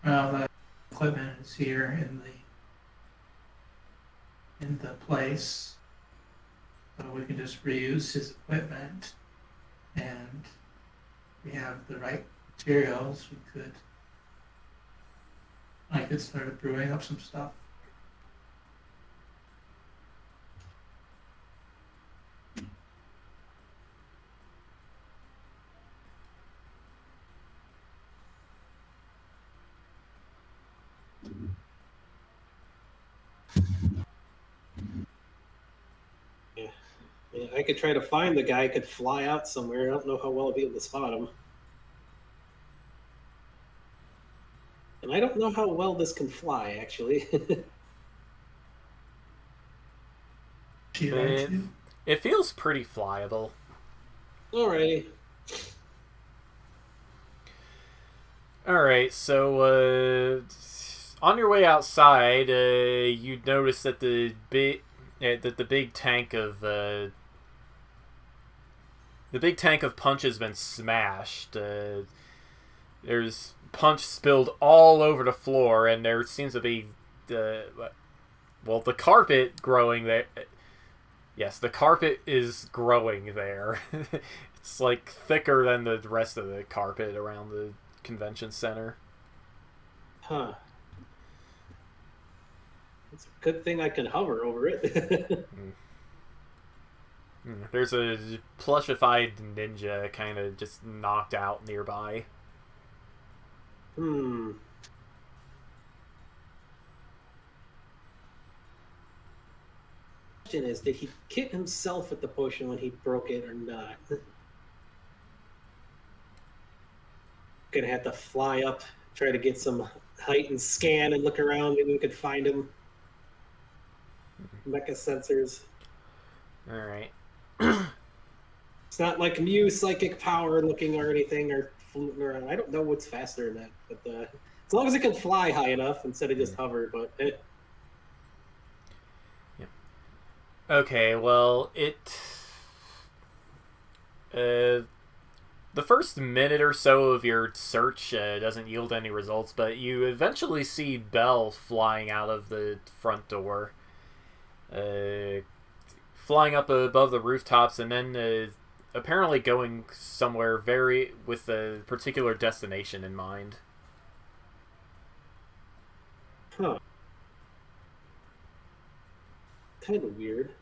Well, the equipment is here in the place, so we can just reuse his equipment, and we have the right materials. I could start brewing up some stuff. Yeah. Yeah, I could try to find the guy. I could fly out somewhere. I don't know how well I'll be able to spot him. And I don't know how well this can fly, actually. She It, you. it feels pretty flyable. Alrighty. Alright, so on your way outside, you notice that the big tank of punch has been smashed. There's punch spilled all over the floor, and there seems to be the carpet growing there. Yes, the carpet is growing there. It's like thicker than the rest of the carpet around the convention center. Huh. It's a good thing I can hover over it. There's a plushified ninja kind of just knocked out nearby. Hmm. Question is, did he hit himself with the potion when he broke it or not? Gonna have to fly up, try to get some height and scan and look around. Maybe we could find him. Mecha sensors. All right. It's not like Mew psychic power looking or anything or floating around. I don't know what's faster than that, but as long as it can fly high enough instead of just hover. But Okay, well, the first minute or so of your search doesn't yield any results, but you eventually see Belle flying out of the front door, flying up above the rooftops, and then apparently going somewhere with a particular destination in mind. huh, kind of weird.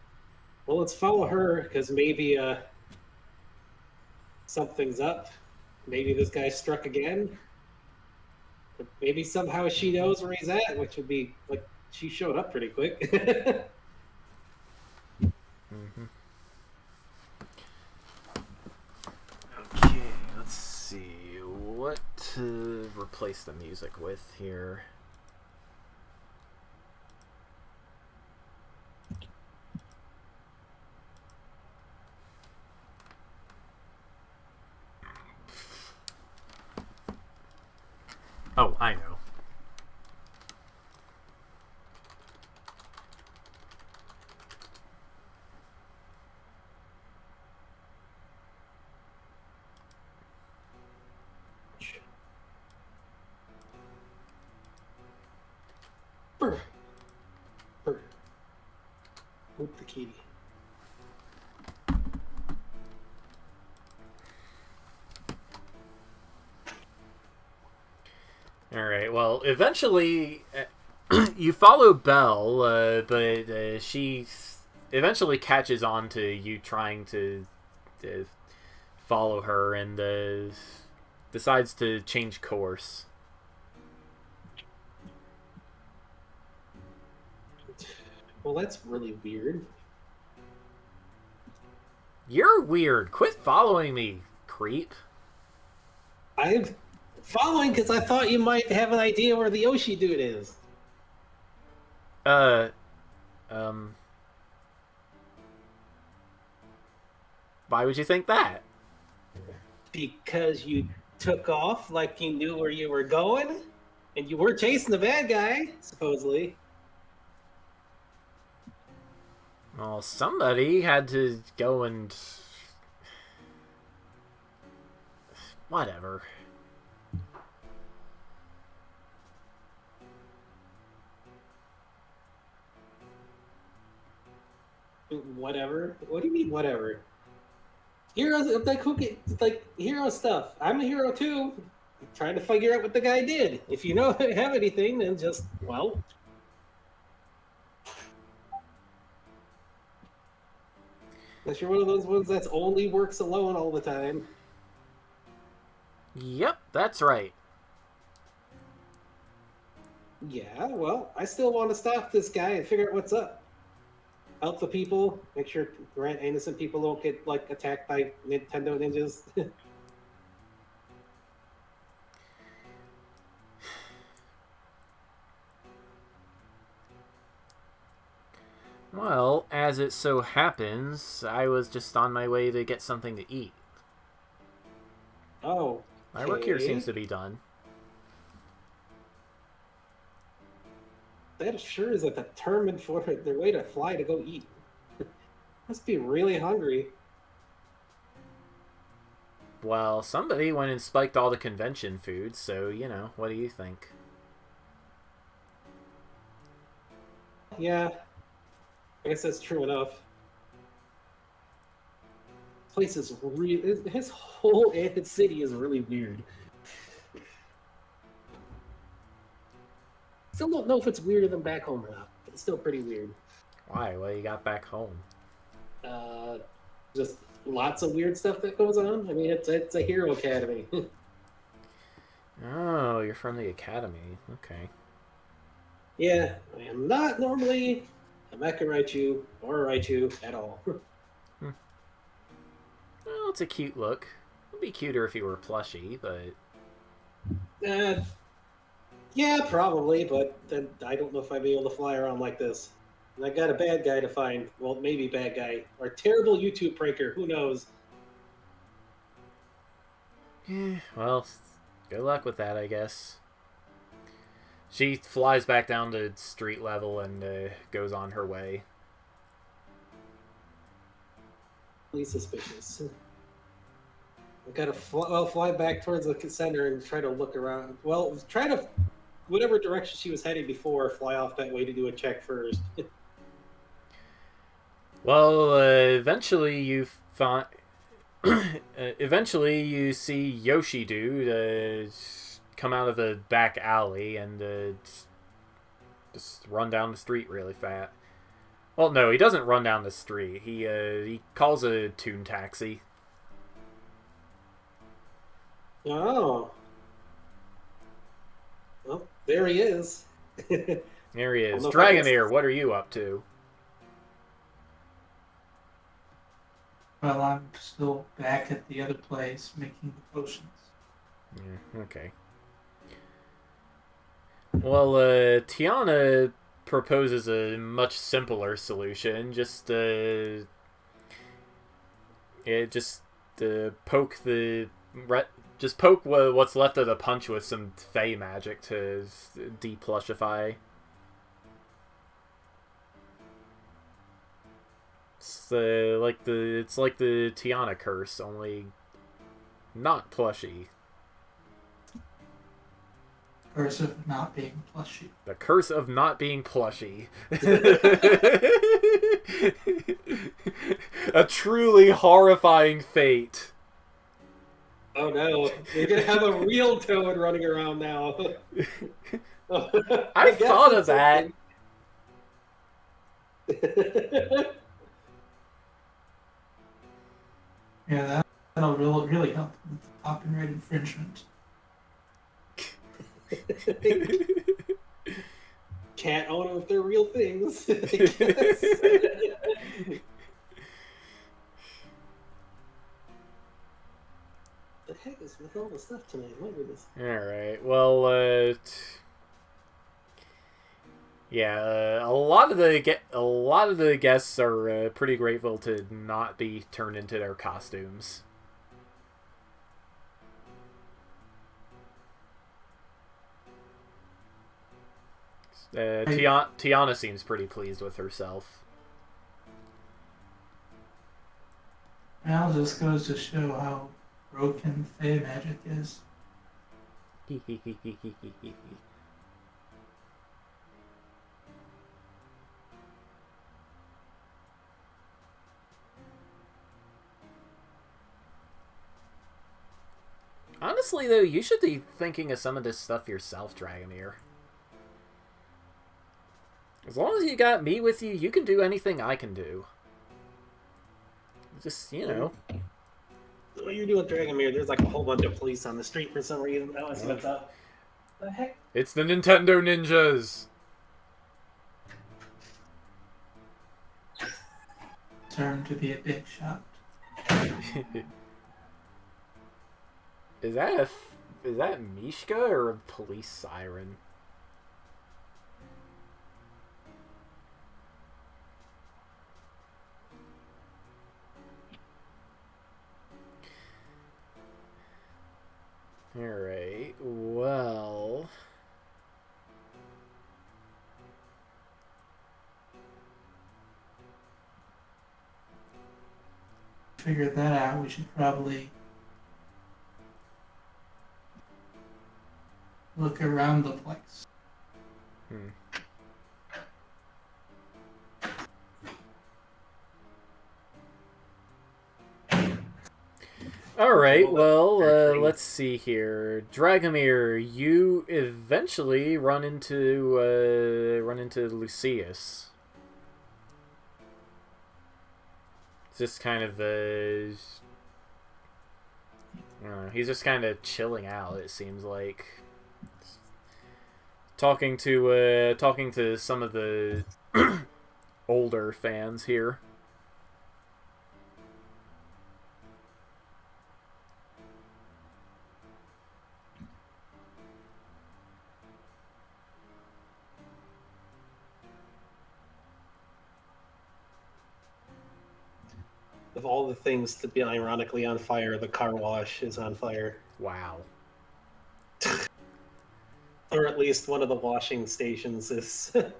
Well, let's follow her because maybe something's up. Maybe this guy struck again. Maybe somehow she knows where he's at, which would be like she showed up pretty quick. Mm-hmm. Okay, let's see what to replace the music with here. Oh, I know. Brr. Brr. Whoop the kitty. Alright, well, eventually you follow Belle, but she eventually catches on to you trying to follow her and decides to change course. Well, that's really weird. You're weird. Quit following me, creep. I'm following because I thought you might have an idea where the Yoshi dude is. Uh, um... Why would you think that? Because you took off like you knew where you were going? And you were chasing the bad guy, supposedly. Well, somebody had to go and... Whatever. Whatever. What do you mean, whatever? Heroes, like who get like hero stuff. I'm a hero too. I'm trying to figure out what the guy did. If you know have anything, then just well. Unless you're one of those ones that's only works alone all the time. Yep, that's right. Yeah, well, I still want to stop this guy and figure out what's up. Help the people. Make sure innocent people don't get like attacked by Nintendo ninjas. Well, as it so happens, I was just on my way to get something to eat. Oh. My work here seems to be done. That sure is a determined for their way to fly to go eat. Must be really hungry. Well, somebody went and spiked all the convention foods, so, you know, what do you think? Yeah, I guess that's true enough. This place is really... His whole city is really weird. Still don't know if it's weirder than back home or not. It's still pretty weird. Why? What do you got back home? Just lots of weird stuff that goes on. I mean, it's a hero academy. Oh, you're from the academy. Okay. Yeah, I am not normally a Mecha Raichu or a Raichu at all. Well, it's a cute look. It'd be cuter if you were plushy, but... Yeah, probably, but then I don't know if I'd be able to fly around like this. And I got a bad guy to find. Well, maybe bad guy. Or terrible YouTube pranker. Who knows? Well, good luck with that, I guess. She flies back down to street level and goes on her way. Really suspicious. I gotta fly back towards the center and try to look around. Well, try to... Whatever direction she was heading before, fly off that way to do a check first. Well, eventually you find... eventually you see Yoshi Dude come out of the back alley and just run down the street really fast. Well, no, he doesn't run down the street. He calls a Toon Taxi. Oh. Well, there he is. There he is. Dragonair, what are you up to? Well, I'm still back at the other place making the potions. Yeah, okay. Well, Tiana proposes a much simpler solution. Just poke the... Just poke what's left of the punch with some Fey magic to de-plushify. It's like the Tiana curse, only not plushy. Curse of not being plushy. The curse of not being plushy. A truly horrifying fate. Oh no, you're gonna have a real Toad running around now. I thought of that. Yeah, that'll really help with copyright infringement. Can't own them if they're real things. The heck is with all the stuff tonight? What is this? Alright, well, yeah, a lot of the guests are pretty grateful to not be turned into their costumes. Tiana seems pretty pleased with herself. Well, just goes to show how broken Fey magic is. Honestly, though, you should be thinking of some of this stuff yourself, Dragomir. As long as you got me with you, you can do anything I can do. Just, you know. What you're doing, Dragomir? There's like a whole bunch of police on the street for some reason. I want to see what's up. The heck? It's the Nintendo Ninjas! Turn to be a big shot. Is that Mishka or a police siren? Alright, well... Figure that out, we should probably look around the place. Alright, well, let's see here. Dragomir, you eventually run into Lucius. Just kind of, I don't know, he's just kind of chilling out, it seems like. Talking to some of the older fans here. Of all the things to be ironically on fire, the car wash is on fire. Wow. Or at least one of the washing stations is. At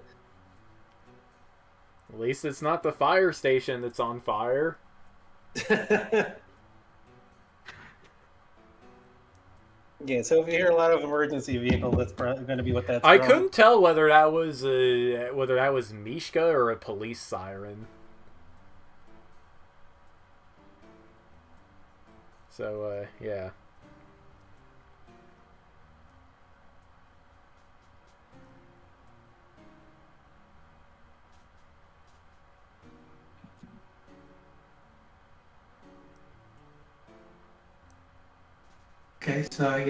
least it's not the fire station that's on fire. Yeah, so if you hear a lot of emergency vehicle, that's probably going to be what that's I from. couldn't tell whether that was Mishka or a police siren. So, yeah. Okay, so I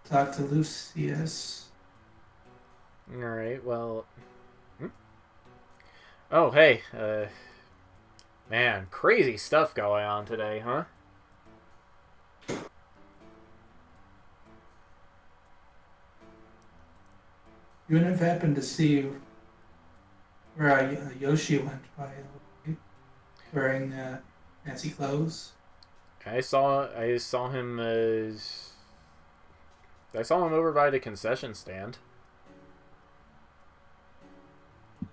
talk to Lucius. Alright, well... Oh, hey, man, crazy stuff going on today, huh? You wouldn't have happened to see where Yoshi went by wearing fancy clothes? I saw him over by the concession stand.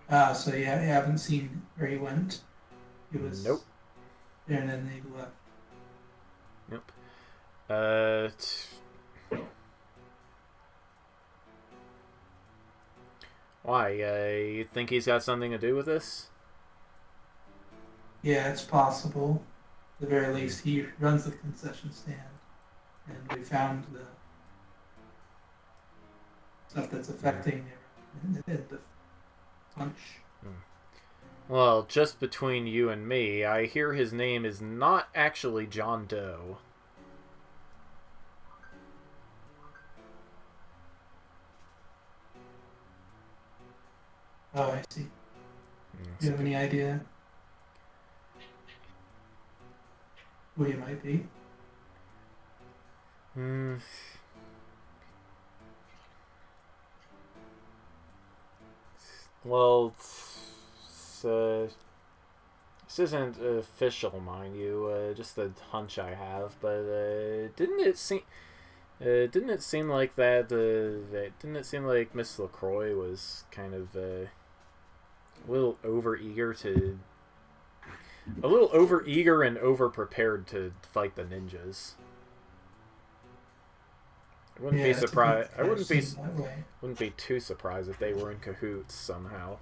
So you haven't seen where he went? He was Nope. there and then they left. Nope. Why? You think he's got something to do with this? Yeah, it's possible. At the very least, he runs the concession stand, and we found the stuff that's affecting the punch. Well, just between you and me, I hear his name is not actually John Doe. Oh, I see. Do you have any idea who he might be? Well, this isn't official, mind you. Just a hunch I have, but didn't it seem Didn't it seem like didn't it seem like Miss LaCroix was kind of a little over eager and over prepared to fight the ninjas? I wouldn't be Yeah, it's a good surprised. I kind of seems that way. wouldn't be too surprised if they were in cahoots somehow.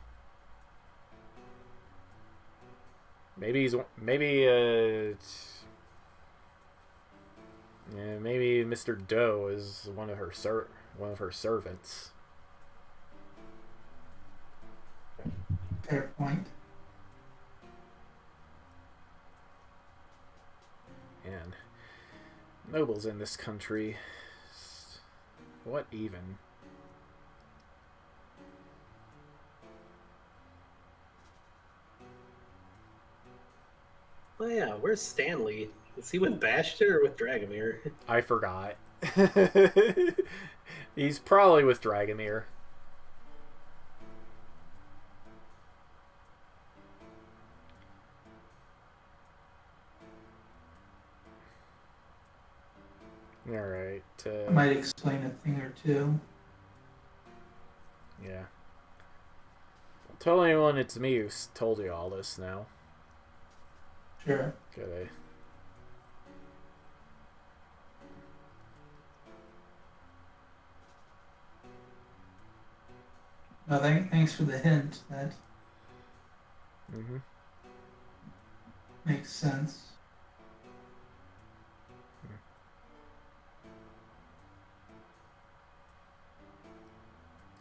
Maybe Mr. Doe is one of her servants. Fair point. And nobles in this country, what even? Oh yeah, where's Stanley? Is he with Bastion or with Dragomir? I forgot. He's probably with Dragomir. Alright. I might explain a thing or two. Yeah. Don't tell anyone it's me who told you all this now. Sure. Okay. No, thanks for the hint. That Mm-hmm. makes sense.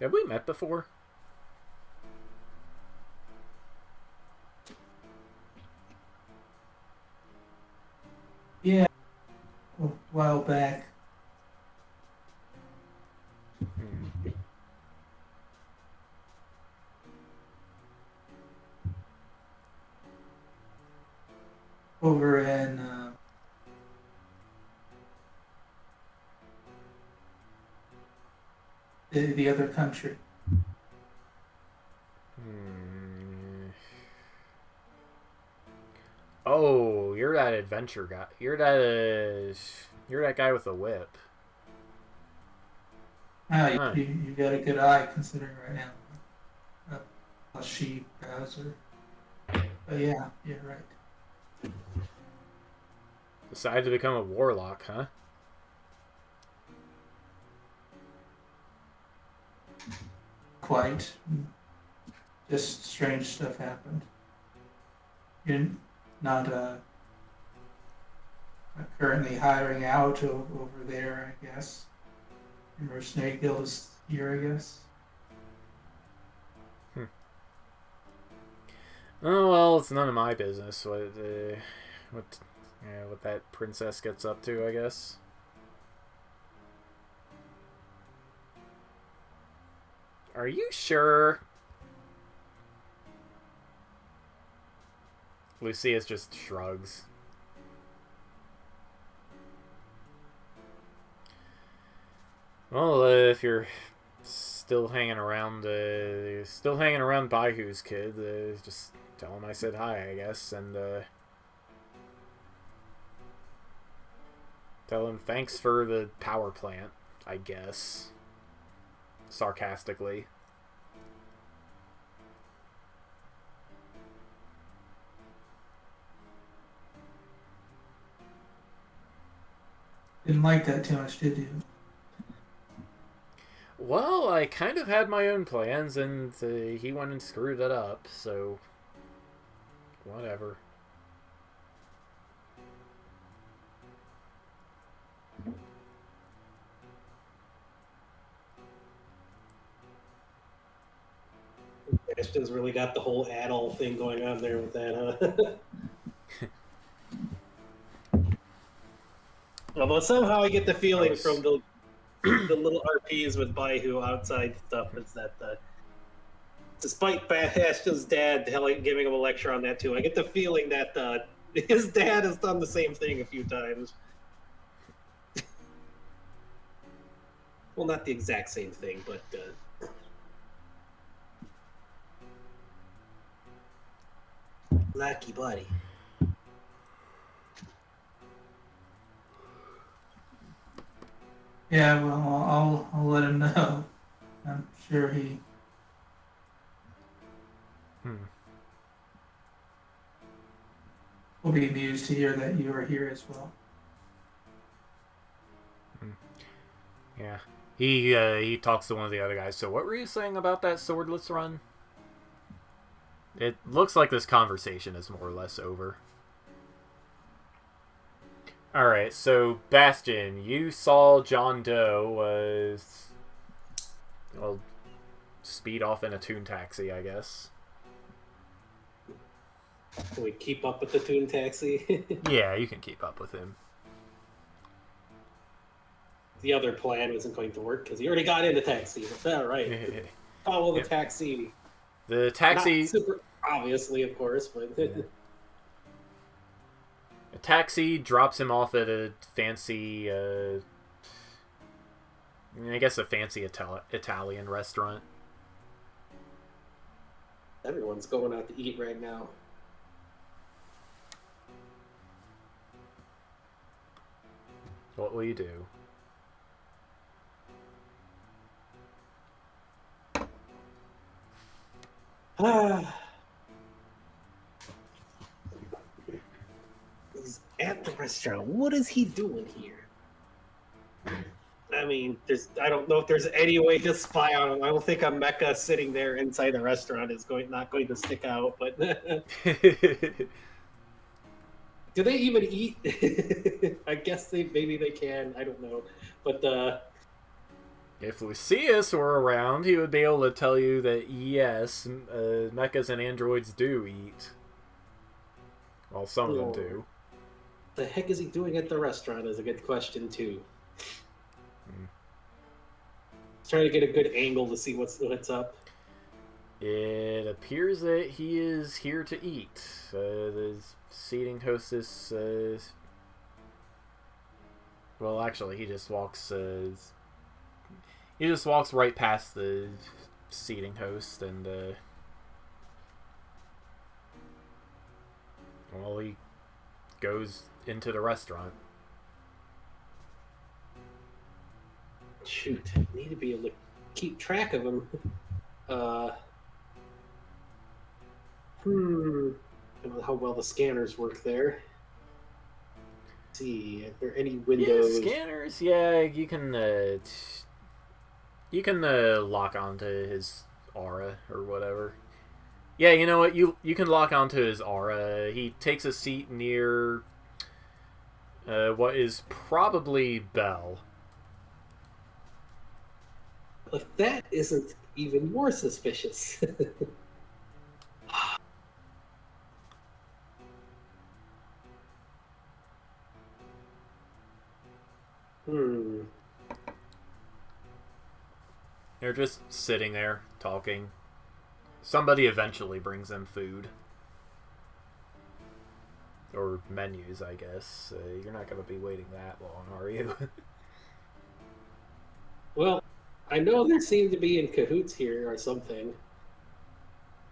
Have we met before? Yeah, a while back. Hmm. Over in the other country. Hmm. Oh, you're that adventure guy. You're that guy with the whip. Ah, Huh. you got a good eye considering right now. A sheep browser. But yeah, you're right. Decided to become a warlock, huh? Quite. Just strange stuff happened. You're not currently hiring out over there, I guess. Your mercenary guild is here, I guess. Oh well, it's none of my business what that princess gets up to, I guess. Are you sure? Lucius just shrugs. Well, if you're still hanging around Baihu's kid, just tell him I said hi, I guess, and tell him thanks for the power plant, I guess. Sarcastically. Didn't like that too much, did you? Well, I kind of had my own plans, and he went and screwed it up, so whatever. Bastion's really got the whole adult thing going on there with that, huh? Although somehow I get the feeling from the little RPs with Baihu outside stuff is that despite Bastion's dad giving him a lecture on that too, I get the feeling that his dad has done the same thing a few times. Well, not the exact same thing, but lucky buddy. Yeah, well, I'll let him know. I'm sure he. Hmm. Will be amused to hear that you are here as well. Yeah. He talks to one of the other guys. So what were you saying about that swordless run? It looks like this conversation is more or less over. Alright, so Bastion, you saw John Doe well, speed off in a Toon Taxi, I guess. Can we keep up with the Toon Taxi? Yeah, you can keep up with him. The other plan wasn't going to work because he already got in the taxi. All right. Follow the taxi. The taxi... Not super obviously, of course, but... Yeah. A taxi drops him off at a fancy... I guess a fancy Italian restaurant. Everyone's going out to eat right now. What will you do? He's at the restaurant. What is he doing here? I mean, I don't know if there's any way to spy on him. I don't think a mecha sitting there inside the restaurant is not going to stick out. But do they even eat? I guess maybe they can. I don't know, but if Lucius were around, he would be able to tell you that yes, mechas and androids do eat. Well, some of them do. The heck is he doing at the restaurant is a good question too. Trying to get a good angle to see what's up. It appears that he is here to eat. The seating hostess. Well, actually, he just walks. He just walks right past the seating host, and well, he goes into the restaurant. Shoot, need to be able to keep track of him. I don't know how well the scanners work there. Let's see, are there any windows? Yeah, scanners. Yeah, you can lock onto his aura or whatever. Yeah, you know what? You can lock onto his aura. He takes a seat near what is probably Belle. If that isn't even more suspicious. They're just sitting there talking. Somebody eventually brings them food. Or menus, I guess. You're not going to be waiting that long, are you? Well, I know they seem to be in cahoots here or something.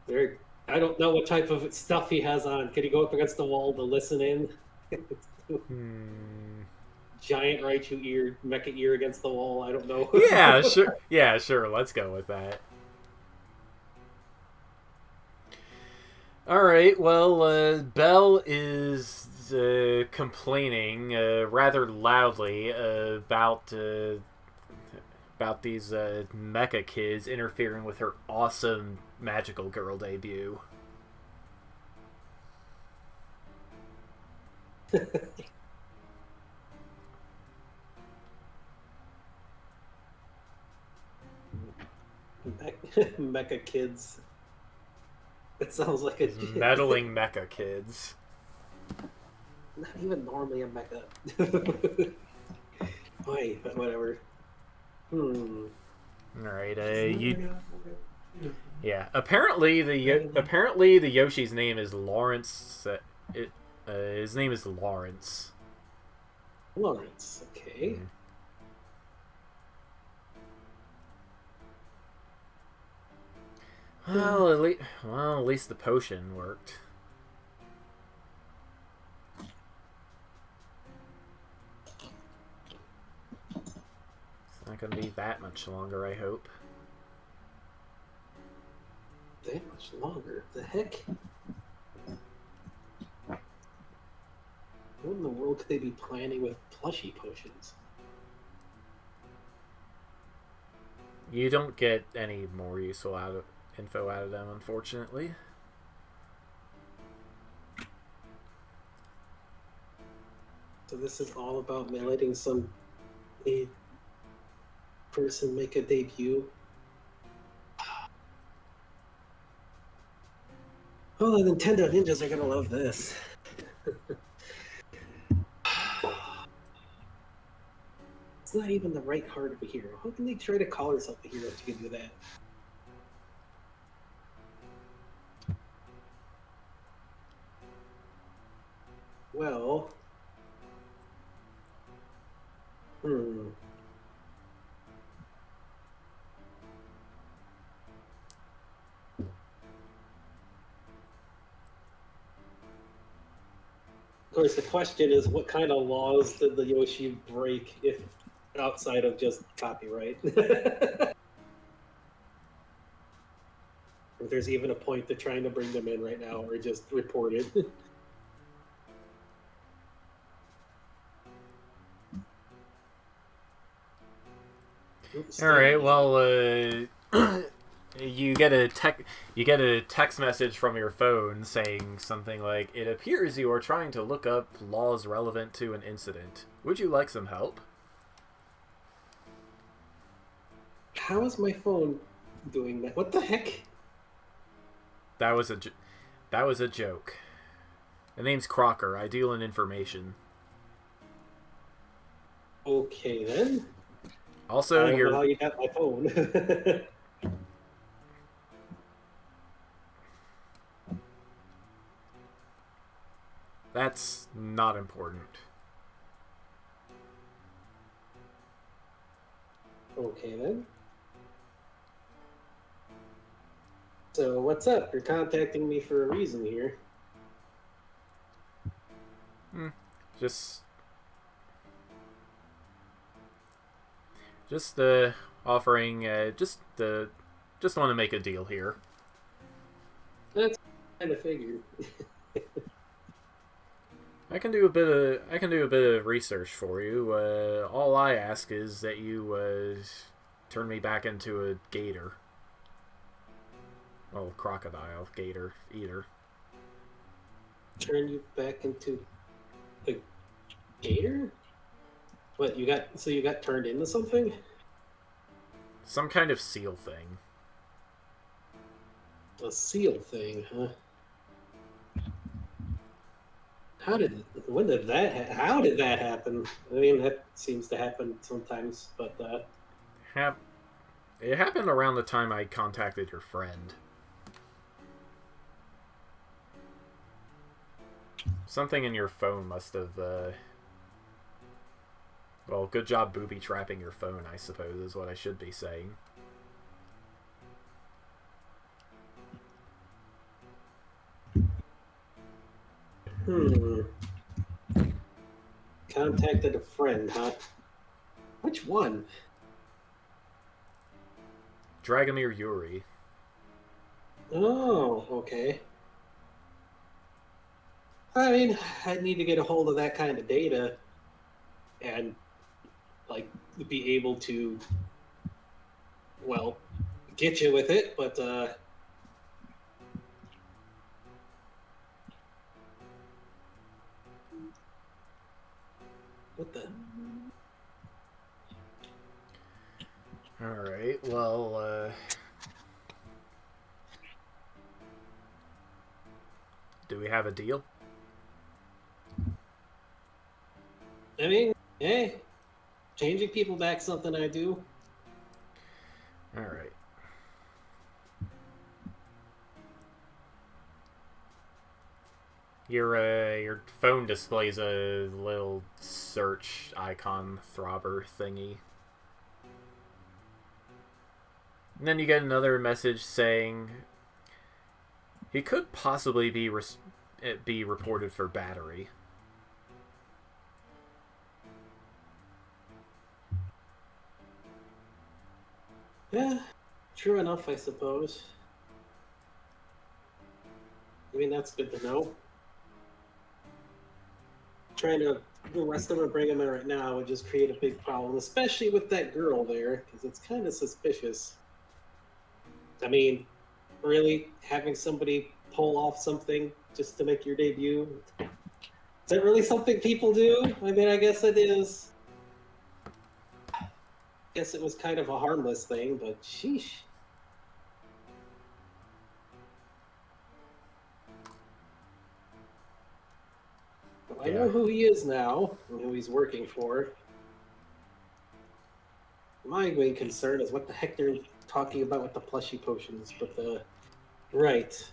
I don't know what type of stuff he has on. Can he go up against the wall to listen in? Giant Raichu ear, mecha ear against the wall. I don't know. Yeah, sure. Yeah, sure. Let's go with that. All right. Well, Belle is complaining rather loudly about these mecha kids interfering with her awesome magical girl debut. Mecha kids. It sounds like a meddling mecha kids. Not even normally a mecha. Wait, but whatever. All right. Yeah. Apparently the Yoshi's name is Lawrence. His name is Lawrence. Lawrence. Okay. Well, at least the potion worked. gonna be that much longer, I hope. That much longer? The heck? What in the world could they be planning with plushie potions? You don't get any more useful info out of them, unfortunately. So this is all about letting some a person make a debut. Oh, the Nintendo ninjas are gonna love this. It's not even the right heart of a hero. How can they try to call herself a hero if you can do that? Well, hmm. Of course, the question is, what kind of laws did the Yoshi break, if outside of just copyright? If there's even a point to trying to bring them in right now, or just report it. Oops, All right. Well, you get a text message from your phone saying something like, "It appears you are trying to look up laws relevant to an incident. Would you like some help?" How is my phone doing that? What the heck? That was a joke. The name's Crocker. I deal in information. Okay then. Also, I don't know you're how you got my phone. that's not important. Okay then. So what's up? You're contacting me for a reason here. Just offering. Just want to make a deal here. That's kind of figured. I can do a bit of research for you. All I ask is that you turn me back into a gator. Well, crocodile, gator, eater. Turn you back into a gator? What you got? So you got turned into something? Some kind of seal thing. A seal thing, huh? How did that happen? I mean, that seems to happen sometimes, but It happened around the time I contacted your friend. Something in your phone must have, well, good job booby trapping your phone, I suppose, is what I should be saying. contacted a friend, huh? Which one? Dragomir Yuri. Oh, okay. I mean, I need to get a hold of that kind of data and, like, be able to, well, get you with it, but, what the? Alright, well, do we have a deal? I mean, hey, changing people back's something I do. Alright. Your phone displays a little search icon throbber thingy. And then you get another message saying he could possibly be reported for battery. Yeah, true enough, I suppose. I mean, that's good to know. Trying to arrest him or bring him in right now would just create a big problem, especially with that girl there, because it's kind of suspicious. I mean, really, having somebody pull off something just to make your debut? Is that really something people do? I mean, I guess it is. Guess it was kind of a harmless thing, but sheesh. I Yeah. know who he is now and who he's working for. My main concern is what the heck they're talking about with the plushy potions, but right.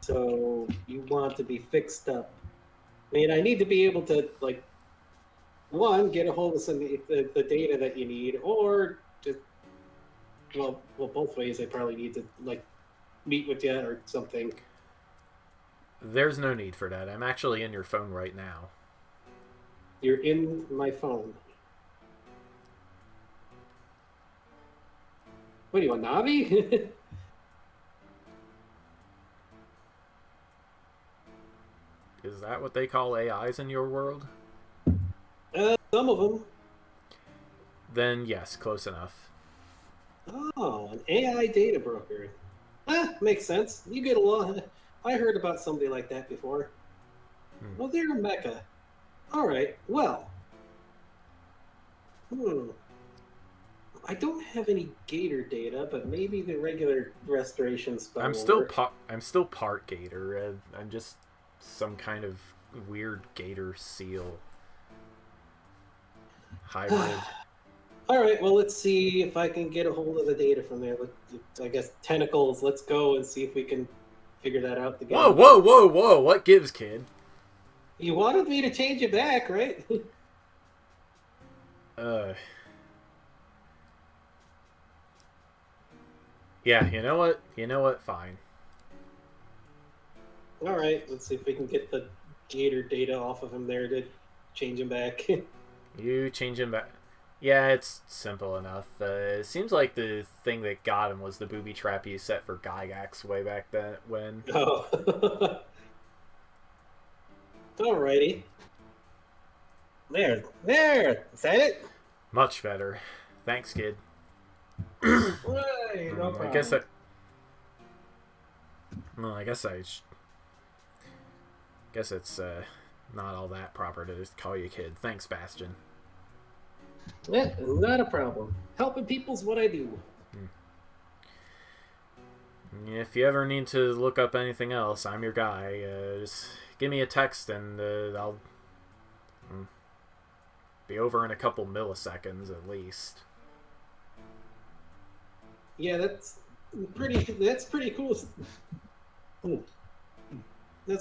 So you want to be fixed up. I mean, I need to be able to like one get a hold of some of the data that you need, or just well, both ways. I probably need to like meet with you or something. There's no need for that. I'm actually in your phone right now. You're in my phone. What do you want, Navi? Is that what they call AIs in your world? Some of them. Then yes, close enough. Oh, an AI data broker. Makes sense. You get a lot. I heard about somebody like that before. Well, they're a mecca. All right. Well. I don't have any gator data, but maybe the regular restoration spell. I'm still part gator. I'm just some kind of weird gator seal hybrid. All right. Well, let's see if I can get a hold of the data from there. I guess tentacles. Let's go and see if we can figure that out together. Whoa, whoa, whoa, whoa! What gives, kid? You wanted me to change it back, right? Yeah, you know what? You know what? Fine. All right, let's see if we can get the gator data off of him there to change him back. You change him back. Yeah, it's simple enough. It seems like the thing that got him was the booby trap you set for Gygax way back then. When. Oh. Alrighty. There. Is that it? Much better. Thanks, kid. Right, no problem. I guess I. Well, I guess I. Guess it's not all that proper to just call you kid. Thanks, Bastion. Yeah, not a problem. Helping people's what I do. If you ever need to look up anything else, I'm your guy. Just give me a text and I'll be over in a couple milliseconds at least. Yeah, that's pretty cool. That's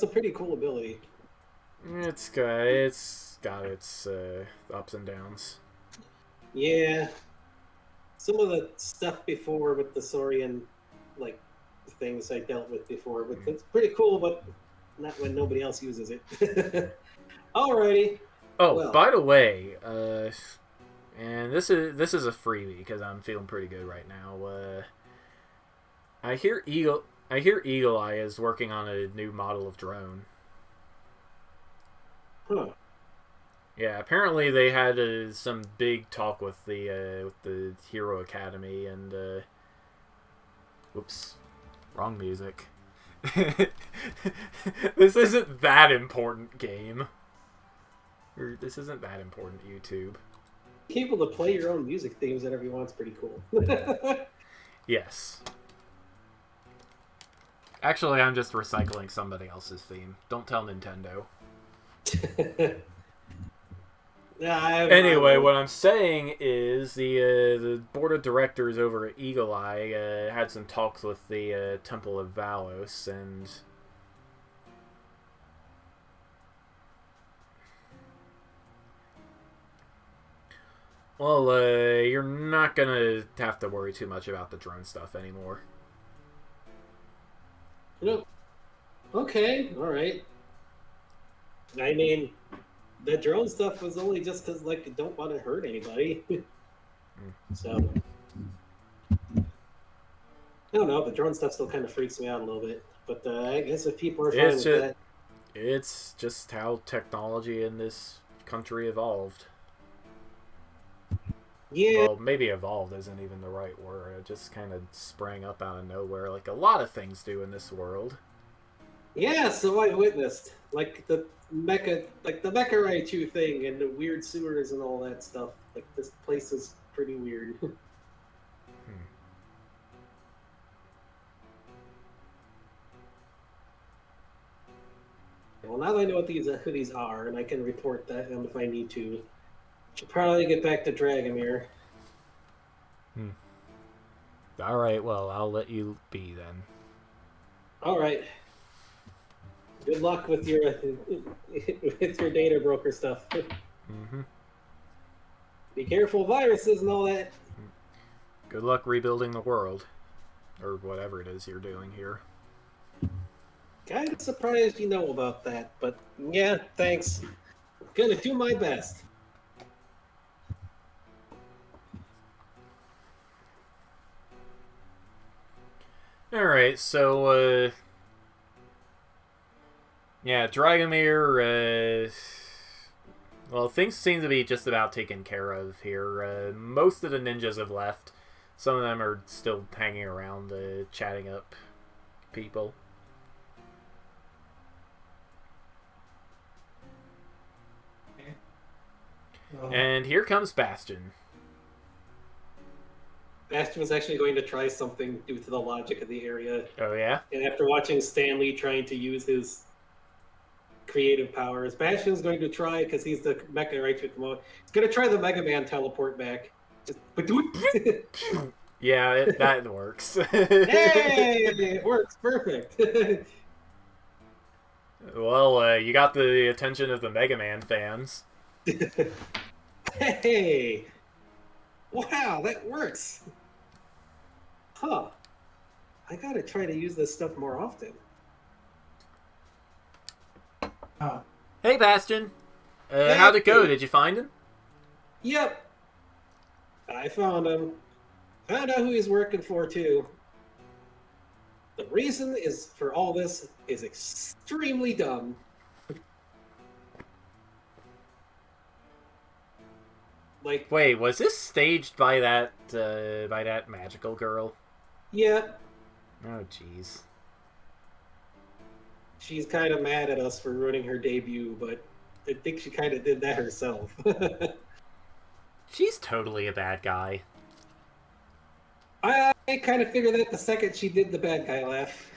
a pretty cool ability. It's got its ups and downs. Yeah. Some of the stuff before with the Saurian like things I dealt with before, but it's pretty cool, but not when nobody else uses it. Alrighty. Oh, well. By the way, and this is a freebie because I'm feeling pretty good right now. I hear Eagle Eye is working on a new model of drone. Huh. Yeah, apparently they had some big talk with the Hero Academy and whoops, wrong music. This isn't that important, game. This isn't that important, YouTube. Being able to play your own music themes whenever you want is pretty cool. Yes. Actually, I'm just recycling somebody else's theme. Don't tell Nintendo. Anyway, what I'm saying is the board of directors over at Eagle Eye had some talks with the Temple of Valos, and well, you're not gonna have to worry too much about the drone stuff anymore. Nope. Okay, all right. I mean, the drone stuff was only just because, like, I don't want to hurt anybody. So, don't know. The drone stuff still kind of freaks me out a little bit. But I guess if people are fine It's with just, that. it's just how technology in this country evolved. Yeah. Well, maybe evolved isn't even the right word. It just kind of sprang up out of nowhere, like a lot of things do in this world. Yeah, so I witnessed. Like the Mecha Raichu thing and the weird sewers and all that stuff. Like this place is pretty weird. Well, now that I know what who these are, and I can report that if I need to, should probably get back to Dragomir. All right, well, I'll let you be then. All right. Good luck with your with your data broker stuff. Mm-hmm. Be careful, viruses and all that. Good luck rebuilding the world, or whatever it is you're doing here. Kind of surprised you know about that, but yeah, thanks. Gonna do my best. Alright, so, yeah, Dragomir, well, things seem to be just about taken care of here. Most of the ninjas have left. Some of them are still hanging around, chatting up people. And here comes Bastion. Bastion was actually going to try something due to the logic of the area. Oh, yeah? And after watching Stanley trying to use his creative powers, Bastion's going to try, because he's the Mecha right at the moment, he's going to try the Mega Man teleport back. Just, yeah, that works. hey! It works. Perfect. Well, you got the attention of the Mega Man fans. Hey! Wow, that works! Huh. I gotta try to use this stuff more often. Oh, Hey, Bastion. How'd it go? Did you find him? Yep. I found him. Found out who he's working for, too. The reason is for all this is extremely dumb. Like, Wait, was this staged by that magical girl? yeah, Oh, jeez. she's kind of mad at us for ruining her debut, but I think she kind of did that herself. She's totally a bad guy. I kind of figured that the second she did the bad guy laugh.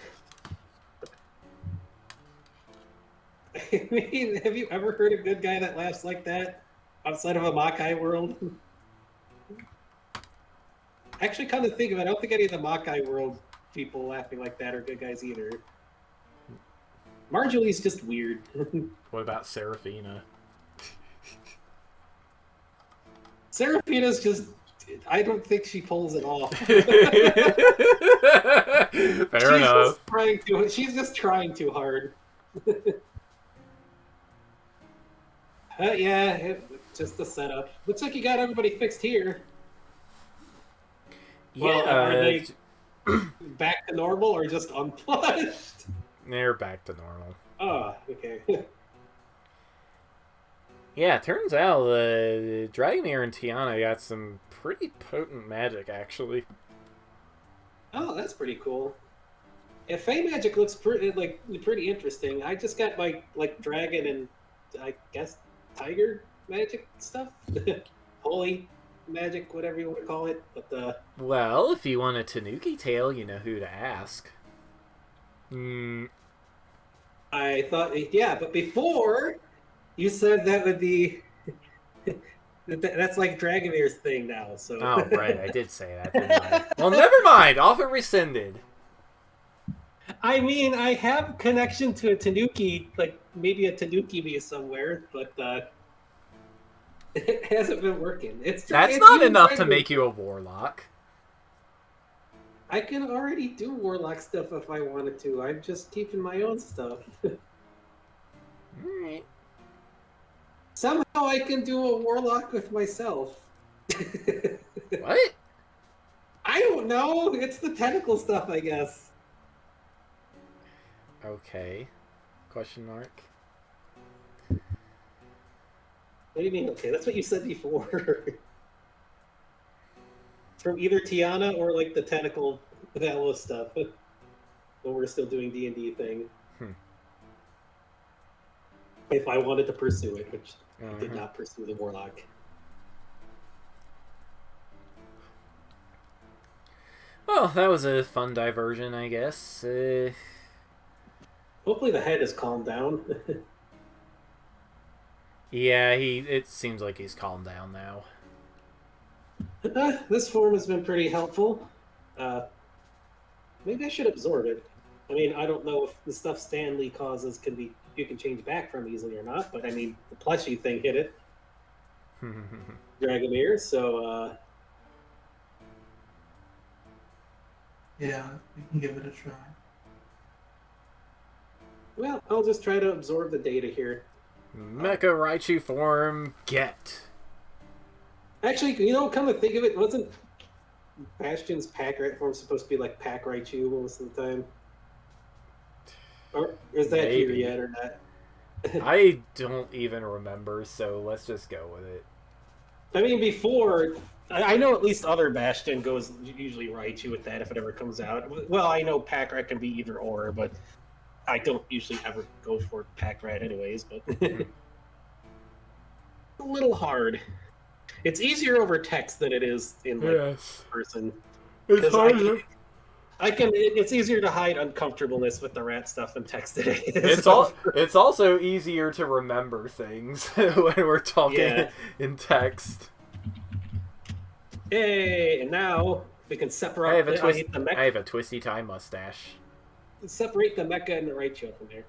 I mean, have you ever heard a good guy that laughs like that outside of a Makai world? Actually, come to think of it, I don't think any of the Makai world people laughing like that are good guys either. Marjolie's just weird. What about Seraphina? Seraphina's just... I don't think she pulls it off. Fair enough. She's just trying too hard. Yeah, just a setup. Looks like you got everybody fixed here. Well, are they back to normal or just unplugged? They're back to normal. Oh, okay. Yeah, it turns out Dragomir and Tiana got some pretty potent magic, actually. Oh, that's pretty cool. Yeah, Fey magic looks pretty interesting. I just got my dragon and I guess tiger magic stuff, holy magic, whatever you want to call it. But well, if you want a Tanuki tail, you know who to ask. I thought, yeah, but before you said that would be. That's like Dragomir's thing now, so... Oh, right, I did say that, didn't I? Well, never mind, offer rescinded. I mean, I have connection to a Tanuki, like, maybe a Tanuki me somewhere, but, it hasn't been working. It's not enough to make you a warlock. I can already do warlock stuff if I wanted to. I'm just keeping my own stuff. Alright. Somehow I can do a warlock with myself. What? I don't know. It's the tentacle stuff, I guess. Okay. Question mark. What do you mean? Okay, that's what you said before. It's from either Tiana or like the tentacle Valos stuff. When we're still doing D&D thing. If I wanted to pursue it, which I did not pursue the Warlock. Well, that was a fun diversion, I guess. Hopefully the head has calmed down. Yeah, it seems like he's calmed down now. This form has been pretty helpful. Maybe I should absorb it. I mean, I don't know if the stuff Stanley causes you can change back from easily or not, but I mean, the plushie thing hit it. Dragomir, so Yeah, we can give it a try. well, I'll just try to absorb the data here. Mecha Raichu form, get. Actually, come to think of it, wasn't Bastion's pack rat form supposed to be like pack Raichu most of the time? Or is that here Maybe. yet or not? I don't even remember, so let's just go with it. I mean, before, I know at least other Bastion goes usually Raichu with that if it ever comes out. Well, I know pack rat can be either or, but I don't usually ever go for pack rat anyways, but a little hard. It's easier over text than it is in person. It's harder. It's easier to hide uncomfortableness with the rat stuff than text today. It's also easier to remember things when we're talking in text. Hey, and now we can separate. I have a twisty tie mustache. Separate the mecha and the Raichu from there.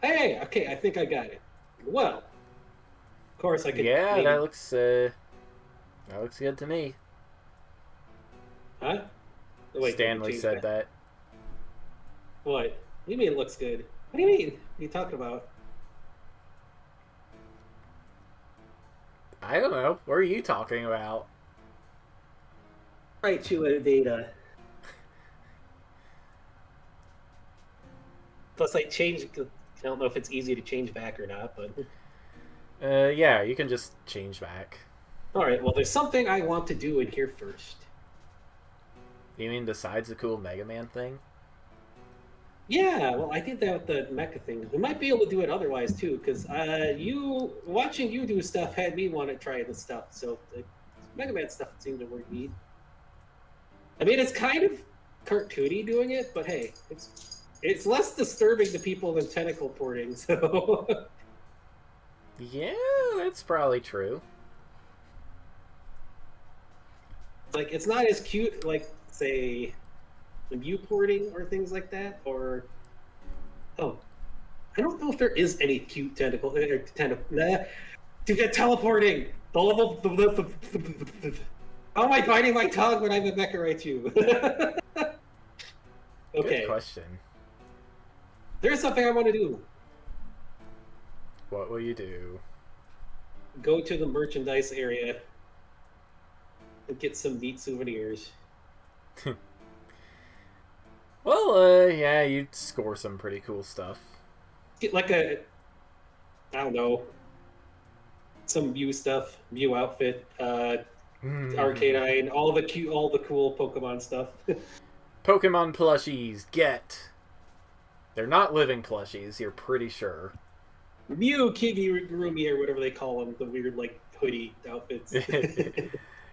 Hey, okay, I think I got it. Well, of course I could. Yeah, that looks good to me. Huh? Oh, wait, Stanley said that. What? What do you mean it looks good? What do you mean? What are you talking about? I don't know. What are you talking about? Raichu data. Plus, I don't know if it's easy to change back or not, but. Yeah, you can just change back. All right. Well, there's something I want to do in here first. You mean besides the cool Mega Man thing? Yeah, well, I did that with the mecha thing. We might be able to do it otherwise too, because watching you do stuff had me want to try this stuff. So the Mega Man stuff seemed to work neat. I mean, it's kind of cartoony doing it, but hey, it's less disturbing to people than tentacle porting. So yeah, that's probably true. like, it's not as cute, like say, the view porting or things like that, or I don't know if there is any cute tentacle to get teleporting. How am I biting my tongue when I'm a Mecha Raichu? Okay. Good question. There's something I want to do. What will you do? Go to the merchandise area and get some neat souvenirs. Well, yeah, you'd score some pretty cool stuff. Get like I don't know, some Mew stuff, Mew outfit, Arcanine, all the cool Pokemon stuff. Pokemon plushies, get. They're not living plushies, you're pretty sure. Mew, Kigurumi, or whatever they call them, the weird like hoodie outfits.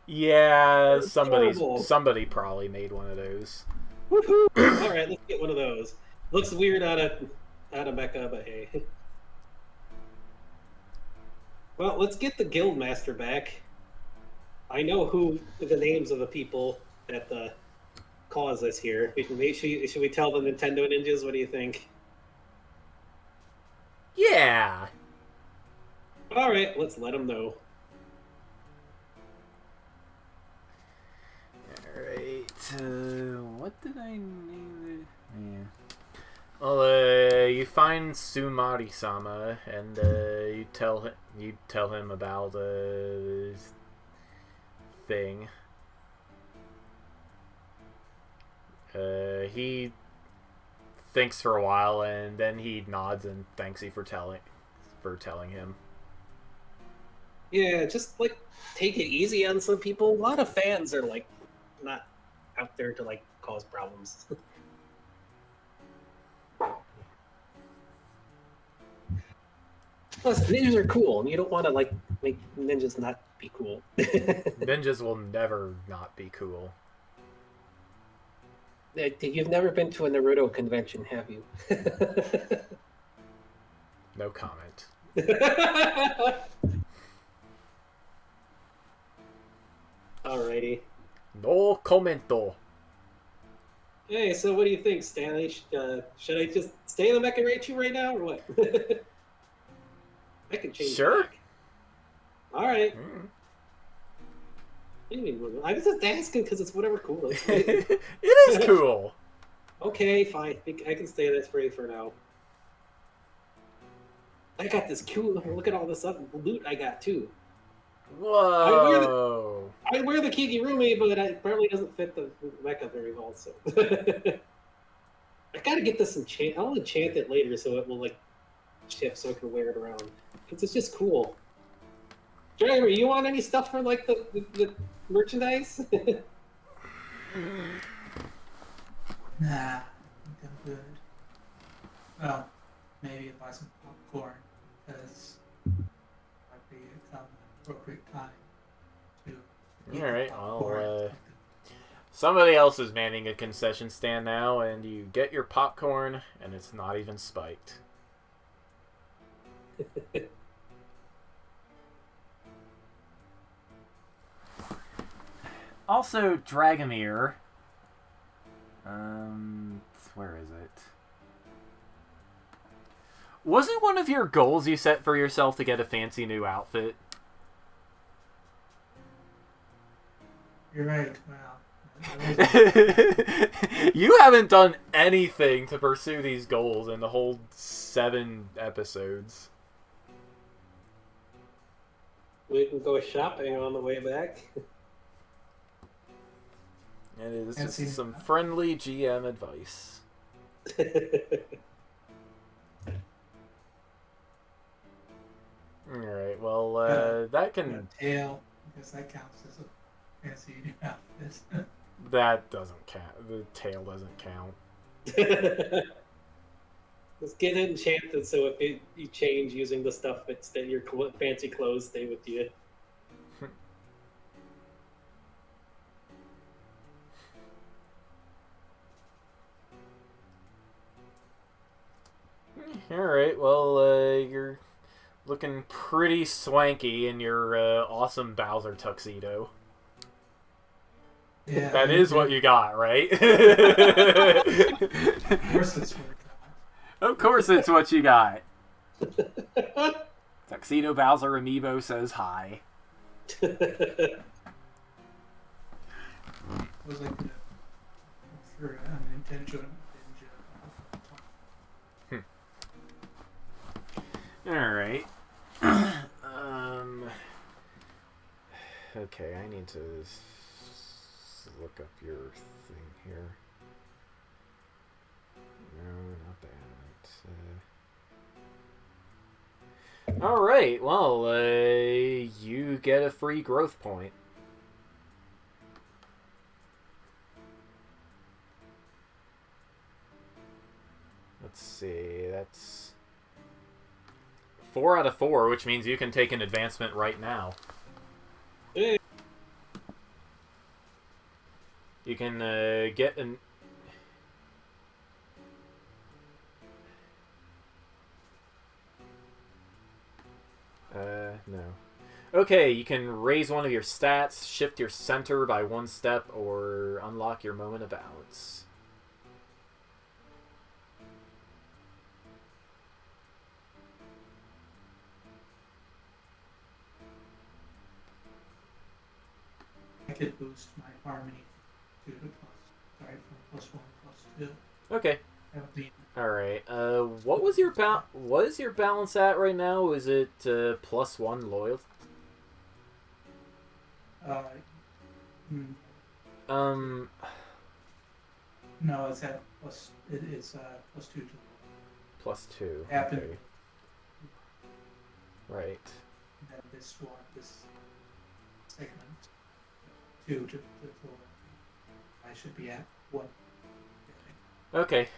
Yeah, somebody probably made one of those. Woohoo! All right, let's get one of those. Looks weird out of Mecha, but hey. Well, let's get the Guildmaster back. I know who the names of the people that caused this here. Should we tell the Nintendo ninjas? What do you think? Yeah. All right, let's let them know. Alright, what did I name it? Yeah. Well, you find Sumari-sama, and you tell him about this thing. He thinks for a while, and then he nods and thanks you for telling him. Yeah, just like take it easy on some people. A lot of fans are like not out there to like cause problems. Plus, ninjas are cool, and you don't want to like make ninjas not be cool. Ninjas will never not be cool. You've never been to a Naruto convention, have you? No comment. Alrighty. No commento. Hey, so what do you think, Stanley? Should I just stay in the Mecha Raichu right now, or what? I can change. Sure. Back. All right. Mm. I was just asking because it's whatever cool. It is cool. Okay, fine. I can stay this free for now. I got this cool. Look at all this other loot I got too. Whoa. I wear the Kigurumi, but it probably doesn't fit the mecha very well. So I gotta get this enchant. I'll enchant it later so it will like shift so I can wear it around. It's just cool. Driver, you want any stuff for like the merchandise? Nah, I think I'm good. Well, maybe buy some popcorn because it might be come the appropriate time to eat Alright, popcorn. well, somebody else is manning a concession stand now, and you get your popcorn, and it's not even spiked. Also, Dragomir. Where is it? Wasn't one of your goals you set for yourself to get a fancy new outfit? You're right. Wow. You haven't done anything to pursue these goals in the whole 7 episodes. We can go shopping on the way back. And it Can't is see just some that. friendly GM advice. Alright, well, that can... A tail, because that counts as a fancy new outfit. That doesn't count. The tail doesn't count. Just get it enchanted so if you change using the stuff that your fancy clothes stay with you. Alright, well, you're looking pretty swanky in your awesome Bowser tuxedo. Yeah, That is what you got, right? Of course, that's what it got. Of course it's what you got. Tuxedo Bowser Amiibo says hi. It was like for unintentional ninja. Alright. Okay, I need to look up your thing here. No, not that. Alright, well, you get a free growth point. Let's see, that's 4 out of 4, which means you can take an advancement right now. Hey. You can get an... no. Okay, you can raise one of your stats, shift your center by 1 step, or unlock your moment of balance. I could boost my harmony to plus, sorry, from +1 to +2. Okay. That would be Alright, what was your what is your balance at right now? Is it +1 loyalty? uh, hmm, No, it's at plus. It's +2 to +2. happen. Okay. Right. And then this one, this segment, 2 to total. I should be at 1. Okay.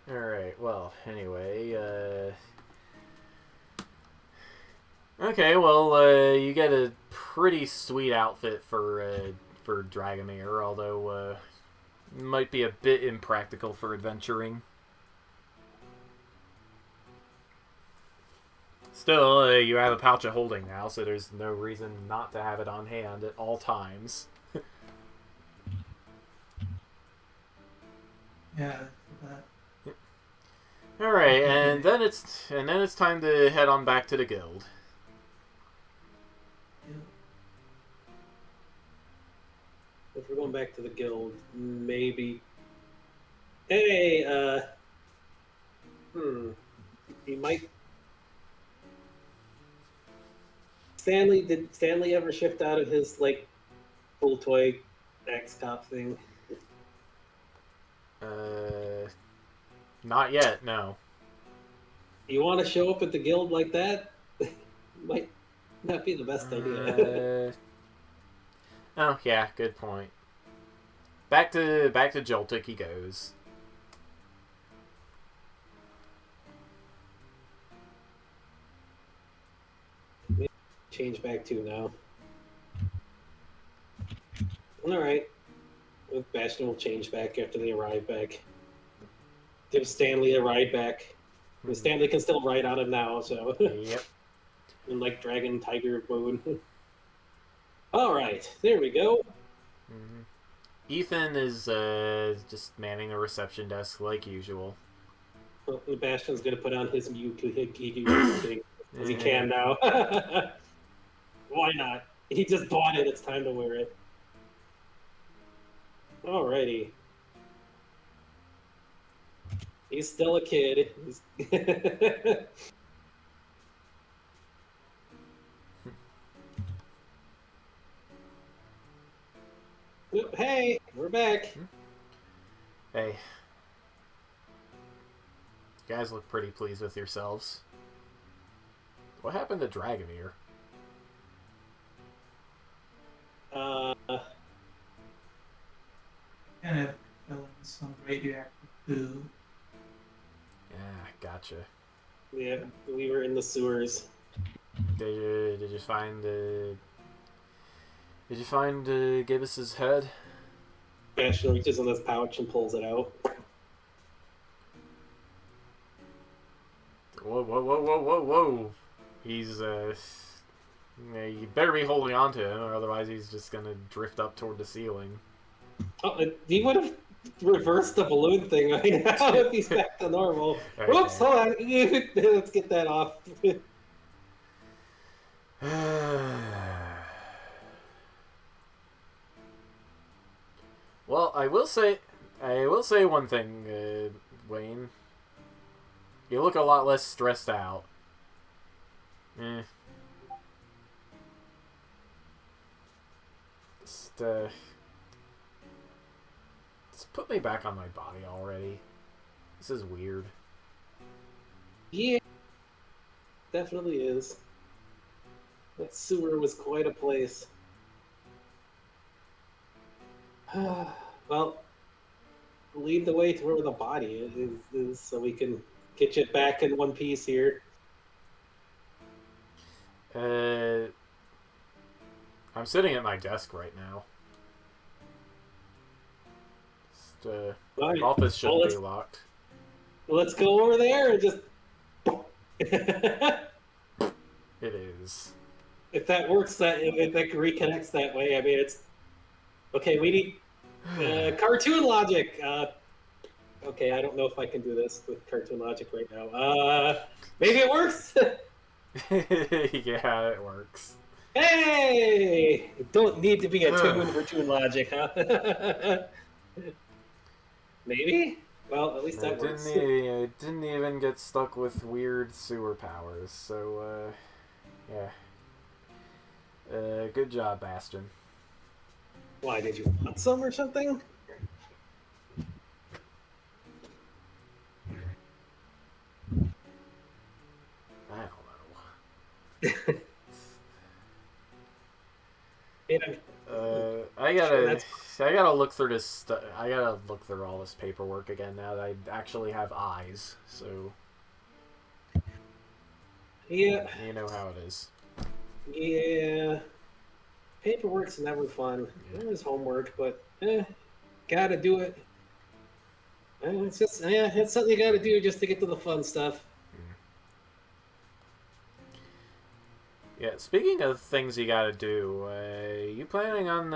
Alright, well, anyway, okay, well, you get a pretty sweet outfit for Dragomir, although, might be a bit impractical for adventuring. Still, you have a pouch of holding now, so there's no reason not to have it on hand at all times. Yeah, that. All right, and then it's time to head on back to the guild. If we're going back to the guild, maybe. Hey, he might. Did Stanley ever shift out of his like full toy X cop thing? Not yet, no. You want to show up at the guild like that? Might not be the best idea. Oh yeah, good point. Back to Joltik he goes. Change back to now. All right. Bastion will change back after they arrive back. Give Stanley a ride back. Stanley can still ride on him now, so. Yep. In like Dragon Tiger mode. All right, there we go. Mm-hmm. Ethan is just manning the reception desk like usual. Well, Bastion's gonna put on his Mewtwo thing as he can now. Why not? He just bought it. It's time to wear it. Alrighty. He's still a kid. Hey, we're back. Hey. You guys look pretty pleased with yourselves. What happened to Dragomir? Kind of fell in some radioactive goo. Yeah, gotcha. Yeah, we were in the sewers. Did you find Gibbus's head? Bastion reaches in his pouch and pulls it out. Whoa. He's yeah, you better be holding on to him, or otherwise he's just gonna drift up toward the ceiling. Oh, he would have reversed the balloon thing right now if he's back to normal. Okay. Whoops, hold on. Let's get that off. Well, I will say one thing, Wayne. You look a lot less stressed out. Just put me back on my body already. This is weird. Yeah, definitely is. That sewer was quite a place. Well, lead the way to where the body is so we can get you back in one piece here. I'm sitting at my desk right now. Just, Right. office shouldn't be locked. Let's go over there and just... It is. If that works, if that reconnects that way, I mean, it's... Okay, we need cartoon logic. Okay, I don't know if I can do this with cartoon logic right now. Maybe it works. Yeah, it works. Hey! You don't need to be a tune for tune logic, huh? Maybe? Well, at least that works. Didn't even get stuck with weird sewer powers. So yeah. Good job, Bastion. Why, did you want some or something? I don't know. Yeah, I sure, gotta, that's I gotta look through this. I gotta look through all this paperwork again now that I actually have eyes. So yeah, you know how it is. yeah. Paperwork's never fun. Yeah. It was homework, but gotta do it. It's just it's something you gotta do just to get to the fun stuff. Yeah. Speaking of things you gotta do, you planning on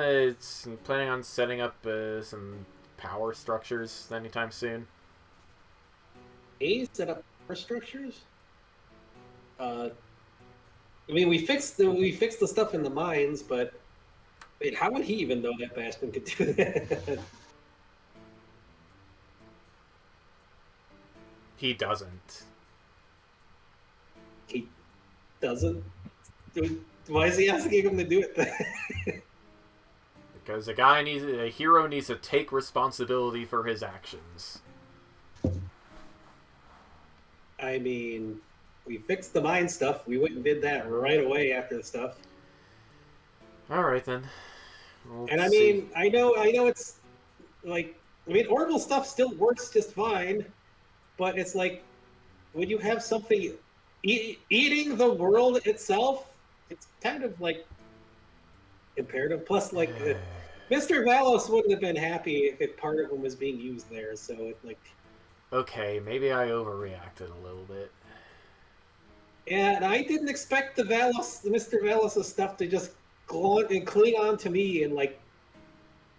setting up some power structures anytime soon? A set up power structures. Uh, I mean, we fixed the stuff in the mines, but wait, how would he even know that Bastion could do that? He doesn't. He doesn't. Why is he asking him to do it then? Because a hero needs to take responsibility for his actions. I mean, we fixed the mine stuff. We went and did that right away after the stuff. All right then. We'll And I see. mean, I know it's like, I mean, orbital stuff still works just fine, but it's like when you have something eating the world itself, it's kind of like imperative. Plus, like, Mr. Valos wouldn't have been happy if part of him was being used there. So it like, Okay, maybe I overreacted a little bit. yeah, and I didn't expect the Mr. Valos' stuff to just cling on to me and like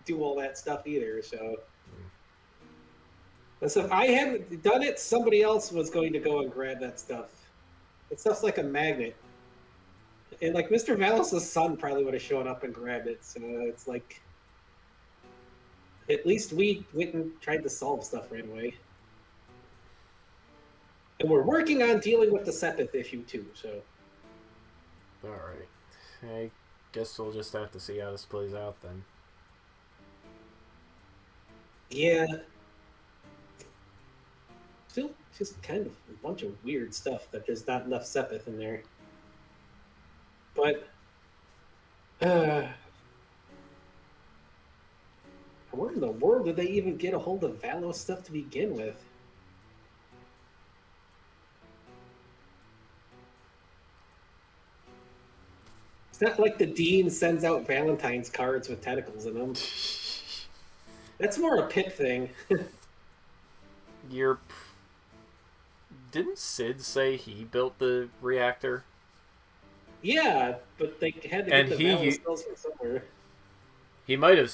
do all that stuff either. So. So if I hadn't done it, somebody else was going to go and grab that stuff. That stuff's like a magnet. And like Mr. Valos' son probably would have shown up and grabbed it. So it's like at least we went and tried to solve stuff right away. And we're working on dealing with the Sepith issue too, so Alright. I guess we'll just have to see how this plays out then. yeah. Still just kind of a bunch of weird stuff that there's not enough Sepith in there. But where in the world did they even get a hold of Valos stuff to begin with? It's not like the dean sends out Valentine's cards with tentacles in them. That's more a Pip thing. You're... Didn't Sid say he built the reactor? Yeah, but they had to get the Valos spells from somewhere. He might have...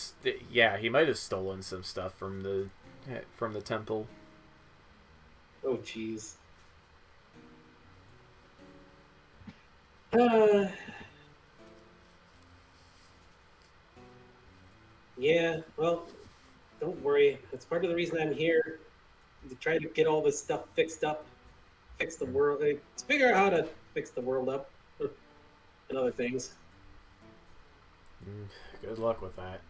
Yeah, he might have stolen some stuff from the temple. Oh, jeez. Yeah, well, don't worry. That's part of the reason I'm here, to try to get all this stuff fixed up, fix the world, to figure out how to fix the world up, and other things. Good luck with that.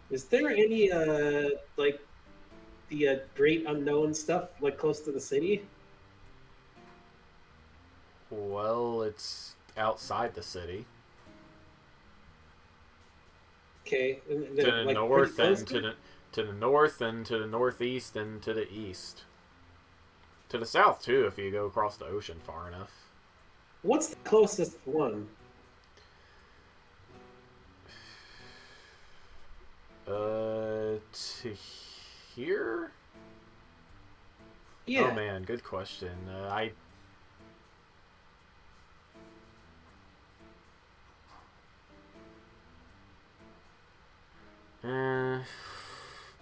Is there any, like, the great unknown stuff, like, close to the city? Well, it's outside the city. Okay. To the like, north and to to the north and to the northeast and to the east. To the south too, if you go across the ocean far enough. What's the closest one? To here? Yeah. Oh man, good question.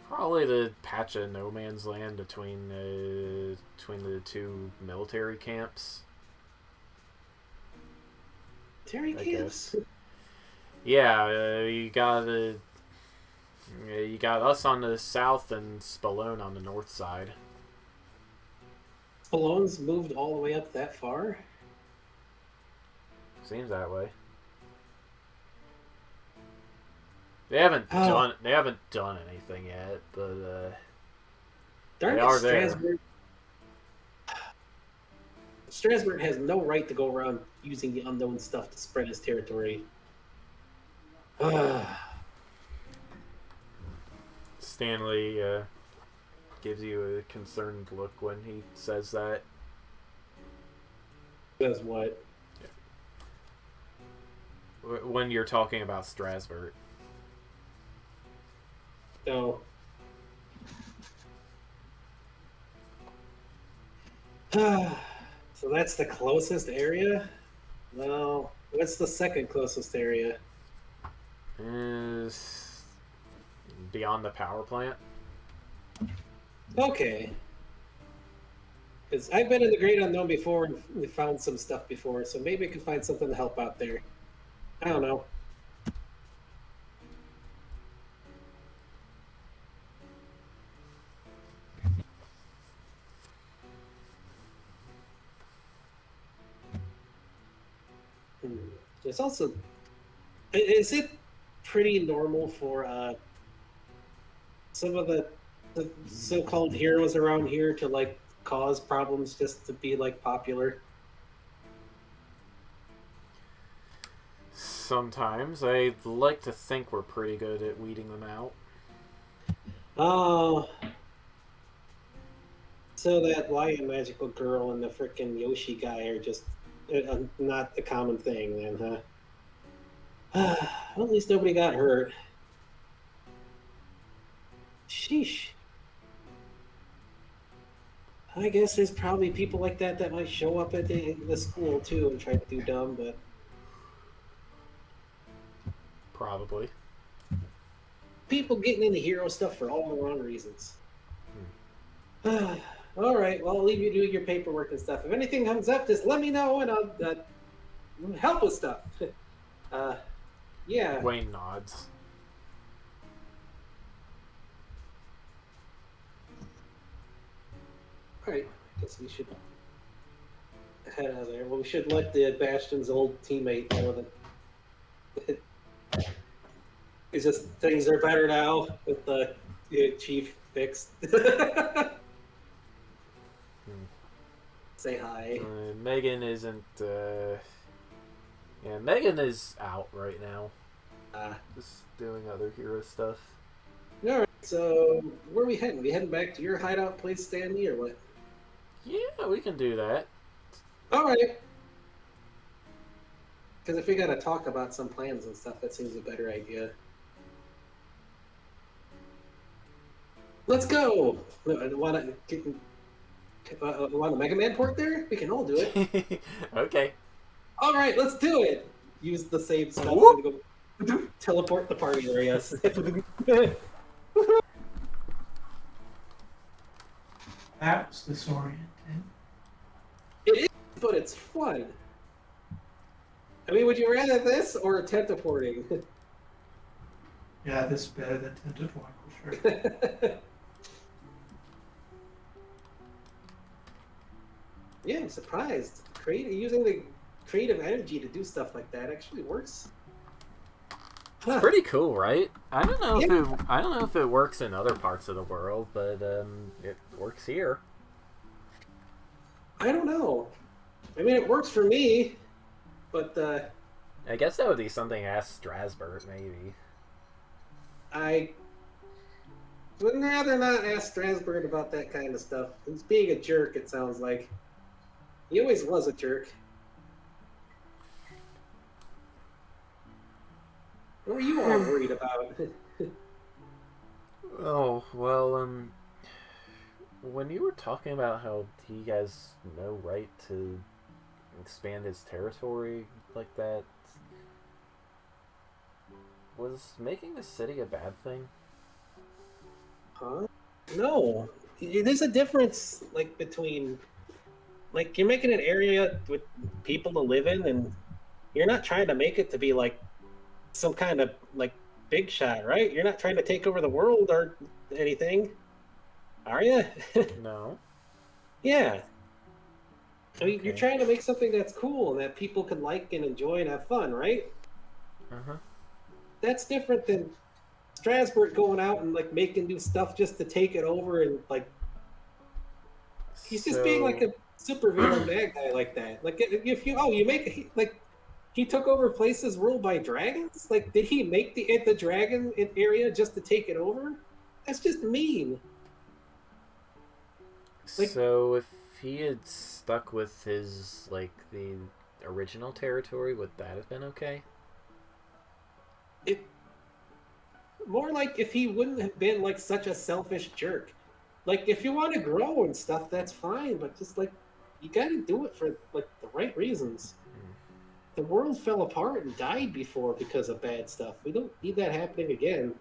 Probably the patch of no man's land between the two military camps. Terry I camps? guess. Yeah, you got Yeah, you got us on the south and Spallone on the north side. Spallone's moved all the way up that far? Seems that way. They haven't done anything yet, but Darn they it, are there. Strasbourg. Strasbourg has no right to go around using the unknown stuff to spread his territory. Stanley gives you a concerned look when he says that. Says what? When you're talking about Strasbourg. No. So that's the closest area? Well, what's the second closest area? Is beyond the power plant. Okay. Because I've been in the Great Unknown before and we found some stuff before, so maybe we can find something to help out there. I don't know. There's also... Is it pretty normal for some of the so-called heroes around here to, like, cause problems just to be, like, popular? Sometimes. I'd like to think we're pretty good at weeding them out. Oh... So that lion magical girl and the frickin' Yoshi guy are just not a common thing, then, huh? Well, at least nobody got hurt. Sheesh. I guess there's probably people like that might show up at the school, too, and try to do dumb, but... Probably. People getting into hero stuff for all the wrong reasons. All right, well, I'll leave you to do your paperwork and stuff. If anything comes up, just let me know, and I'll help with stuff. Yeah. Wayne nods. All right, I guess we should head out of there. Well, we should let the Bastion's old teammate know that it's just things are better now with the chief fixed. Say hi. Megan isn't. Yeah, Megan is out right now. Just doing other hero stuff. All right. So where are we heading? We heading back to your hideout place, Stanley, or what? Yeah, we can do that. All right. Because if we got to talk about some plans and stuff, that seems a better idea. Let's go. Want a Mega Man port there? We can all do it. Okay. All right, let's do it. Use the same stuff to go teleport the party areas. That was disorienting. It is, but it's fun. I mean, would you rather this or teleporting? Yeah, this is better than Tinted One for sure. Yeah, I'm surprised. Using the creative energy to do stuff like that actually works. Huh. Pretty cool, right? I don't know if it works in other parts of the world, but it works here. I don't know. I mean, it works for me, but I guess that would be something to ask Strasbourg, maybe. I would rather not ask Strasbourg about that kind of stuff. He's being a jerk, it sounds like. He always was a jerk. What are you all worried about? Oh, well, when you were talking about how he has no right to expand his territory like that, was making the city a bad thing? Huh? No. There's a difference, like, between... Like, you're making an area with people to live in, and you're not trying to make it to be, like, some kind of, like, big shot, right? You're not trying to take over the world or anything, are you? No. Yeah. I mean, you're Okay. trying to make something that's cool and that people can like and enjoy and have fun, right? Uh-huh. That's different than Strasbourg going out and like making new stuff just to take it over and like he's just being like So, a super villain bad guy like that. Like if you make like he took over places ruled by dragons. Like did he make the dragon area just to take it over? That's just mean. Like so if he had stuck with his, like, the original territory, would that have been okay? it more like if he wouldn't have been like such a selfish jerk. Like if you want to grow and stuff, that's fine, but just like you got to do it for like the right reasons. The world fell apart and died before because of bad stuff. We don't need that happening again.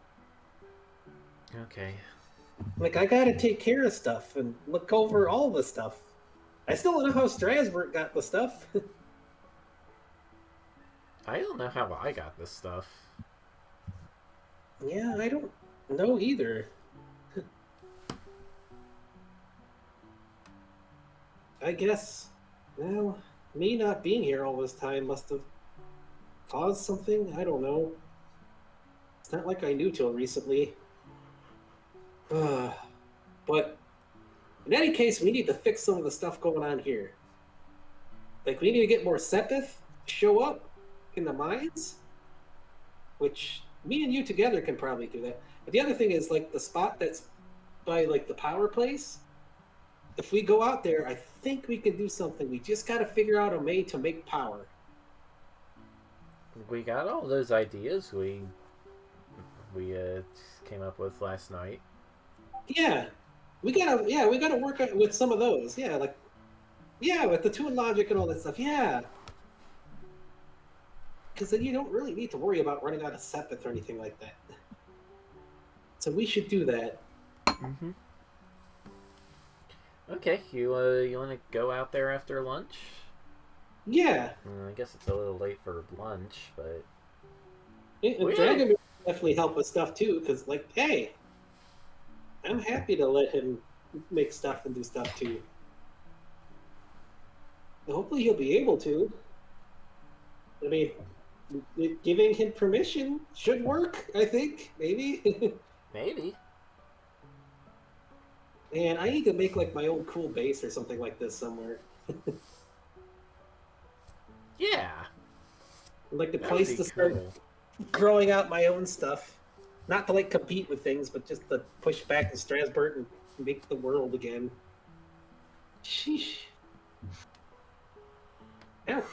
Okay. Like I got to take care of stuff and look over all the stuff. I still don't know how Strasbourg got the stuff. I don't know how I got this stuff. Yeah, I don't know either. I guess, well, me not being here all this time must have caused something. I don't know. It's not like I knew till recently. But in any case, we need to fix some of the stuff going on here. Like, we need to get more Sepith show up in the mines, which me and you together can probably do that. But the other thing is, like, the spot that's by, like, the power place, if we go out there, I think we can do something. We just got to figure out a way to make power. We got all those ideas we came up with last night. Yeah, we gotta work with some of those. Yeah, like with the tune logic and all that stuff. Yeah, because then you don't really need to worry about running out of Sepith or anything like that. So we should do that. Mm-hmm. Okay, you want to go out there after lunch? Yeah, I guess it's a little late for lunch, but and Dragon will definitely help with stuff too. Because like, hey, I'm happy to let him make stuff and do stuff too. Hopefully, he'll be able to. I mean, giving him permission should work. I think maybe. maybe. And I need to make like my own cool base or something like this somewhere. Yeah. Like the That place would to be start cool. growing out my own stuff. Not to like compete with things, but just to push back to Strasbourg and make the world again. Sheesh. Ouch.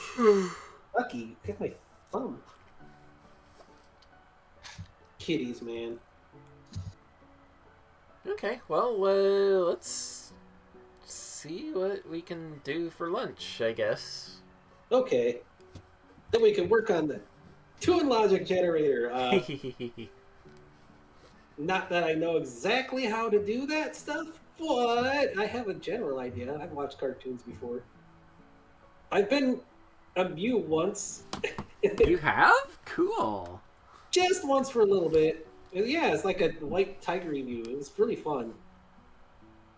Lucky, get my thumb. Kitties, man. Okay, well, let's see what we can do for lunch, I guess. Okay. Then we can work on the tune logic generator. Not that I know exactly how to do that stuff, but I have a general idea. I've watched cartoons before. I've been a Mew once. You have? Cool. Just once for a little bit. Yeah, it's like a white tigery Mew. It was really fun.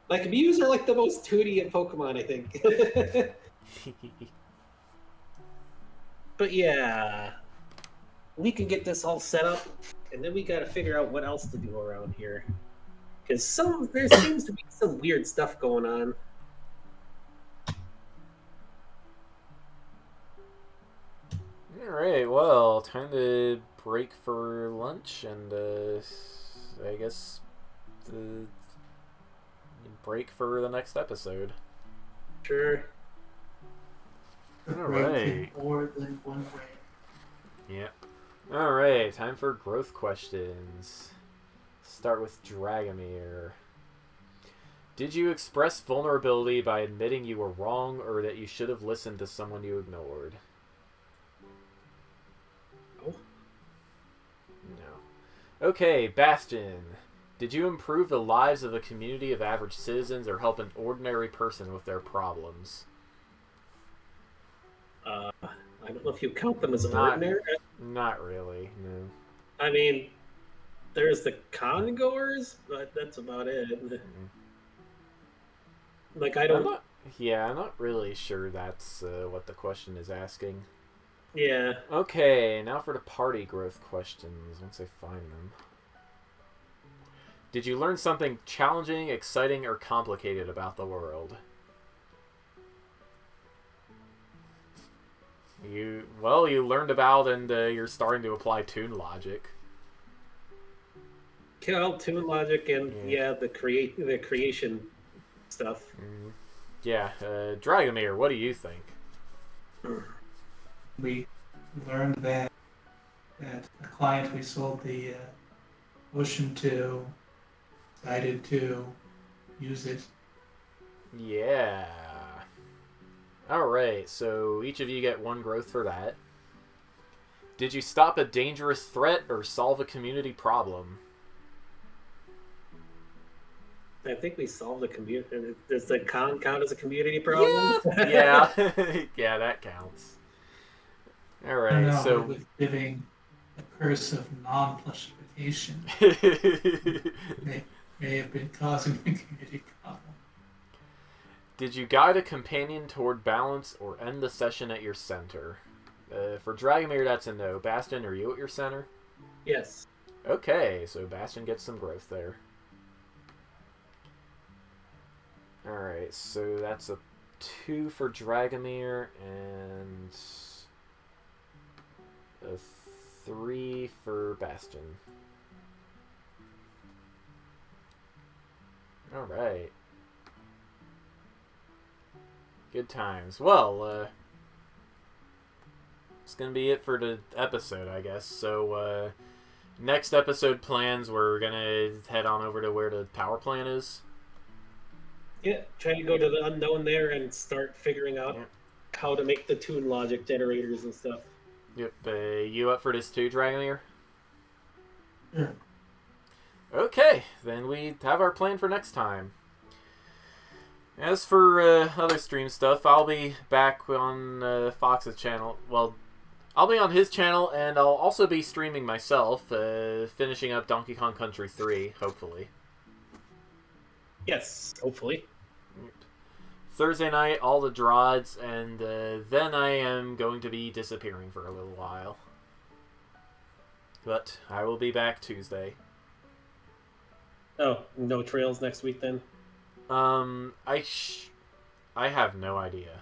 Like, Mews are like the most 2D in Pokemon, I think. But yeah, we can get this all set up, and then we got to figure out what else to do around here. Because there seems to be some weird stuff going on. Alright, well, time to break for lunch, and I guess the break for the next episode. Sure. Alright. More than one way. Yeah. Alright, time for growth questions. Start with Dragomir. Did you express vulnerability by admitting you were wrong or that you should have listened to someone you ignored? No. No. Okay, Bastion. Did you improve the lives of a community of average citizens or help an ordinary person with their problems? I don't know if you count them as Not- ordinary. Not really, no. I mean, there's the congoers, but that's about it. Like, I don't... I'm not really sure that's what the question is asking. Yeah. Okay, now for the party growth questions, once I find them. Did you learn something challenging, exciting, or complicated about the world? You learned about and you're starting to apply tune logic. Well, tune logic and the creation stuff. Yeah, Dragomir, what do you think? We learned that the client we sold the ocean to decided to use it. Yeah. Alright, so each of you get 1 growth for that. Did you stop a dangerous threat or solve a community problem? I think we solved the community. Does the con count as a community problem? Yeah. Yeah, that counts. I don't Alright, know, so... with living the curse of non-plushification may have been causing a community problem. Did you guide a companion toward balance or end the session at your center? For Dragomir, that's a no. Bastion, are you at your center? Yes. Okay, so Bastion gets some growth there. Alright, so that's a 2 for Dragomir and a 3 for Bastion. Alright. Good times. Well, it's gonna be it for the episode, I guess. So, next episode plans, we're gonna head on over to where the power plant is. Yeah, try to go to the unknown there and start figuring out how to make the tune logic generators and stuff. Yep. You up for this too, Dragomir? Sure. Okay, then we have our plan for next time. As for other stream stuff, I'll be back on Fox's channel. Well, I'll be on his channel, and I'll also be streaming myself, finishing up Donkey Kong Country 3, hopefully. Yes, hopefully. Thursday night, all the drods, and then I am going to be disappearing for a little while. But I will be back Tuesday. Oh, no trails next week then? I have no idea.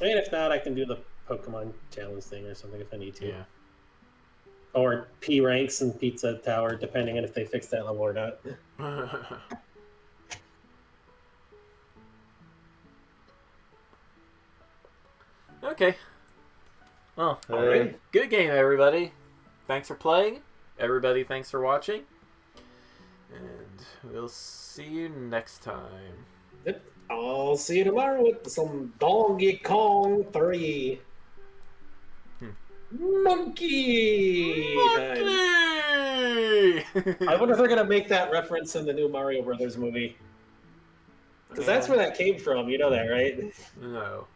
And if not, I can do the Pokemon challenge thing or something if I need to. Yeah. Or P ranks and Pizza Tower, depending on if they fix that level or not. Okay. Well, Alright. good game, everybody. Thanks for playing. Everybody, thanks for watching. And we'll see you next time. Yep. I'll see you tomorrow with some Donkey Kong 3. Monkey! I wonder if they're going to make that reference in the new Mario Brothers movie. Because that's where that came from. You know that, right? No.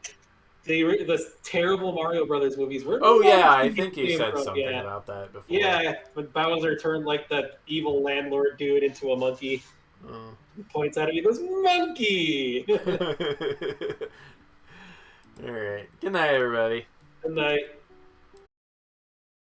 The terrible Mario Brothers movies were. Oh, yeah, I think you said something about that before. Yeah, when Bowser turned like the evil landlord dude into a monkey. He points at him, he goes, "Monkey!" Alright. Good night, everybody. Good night.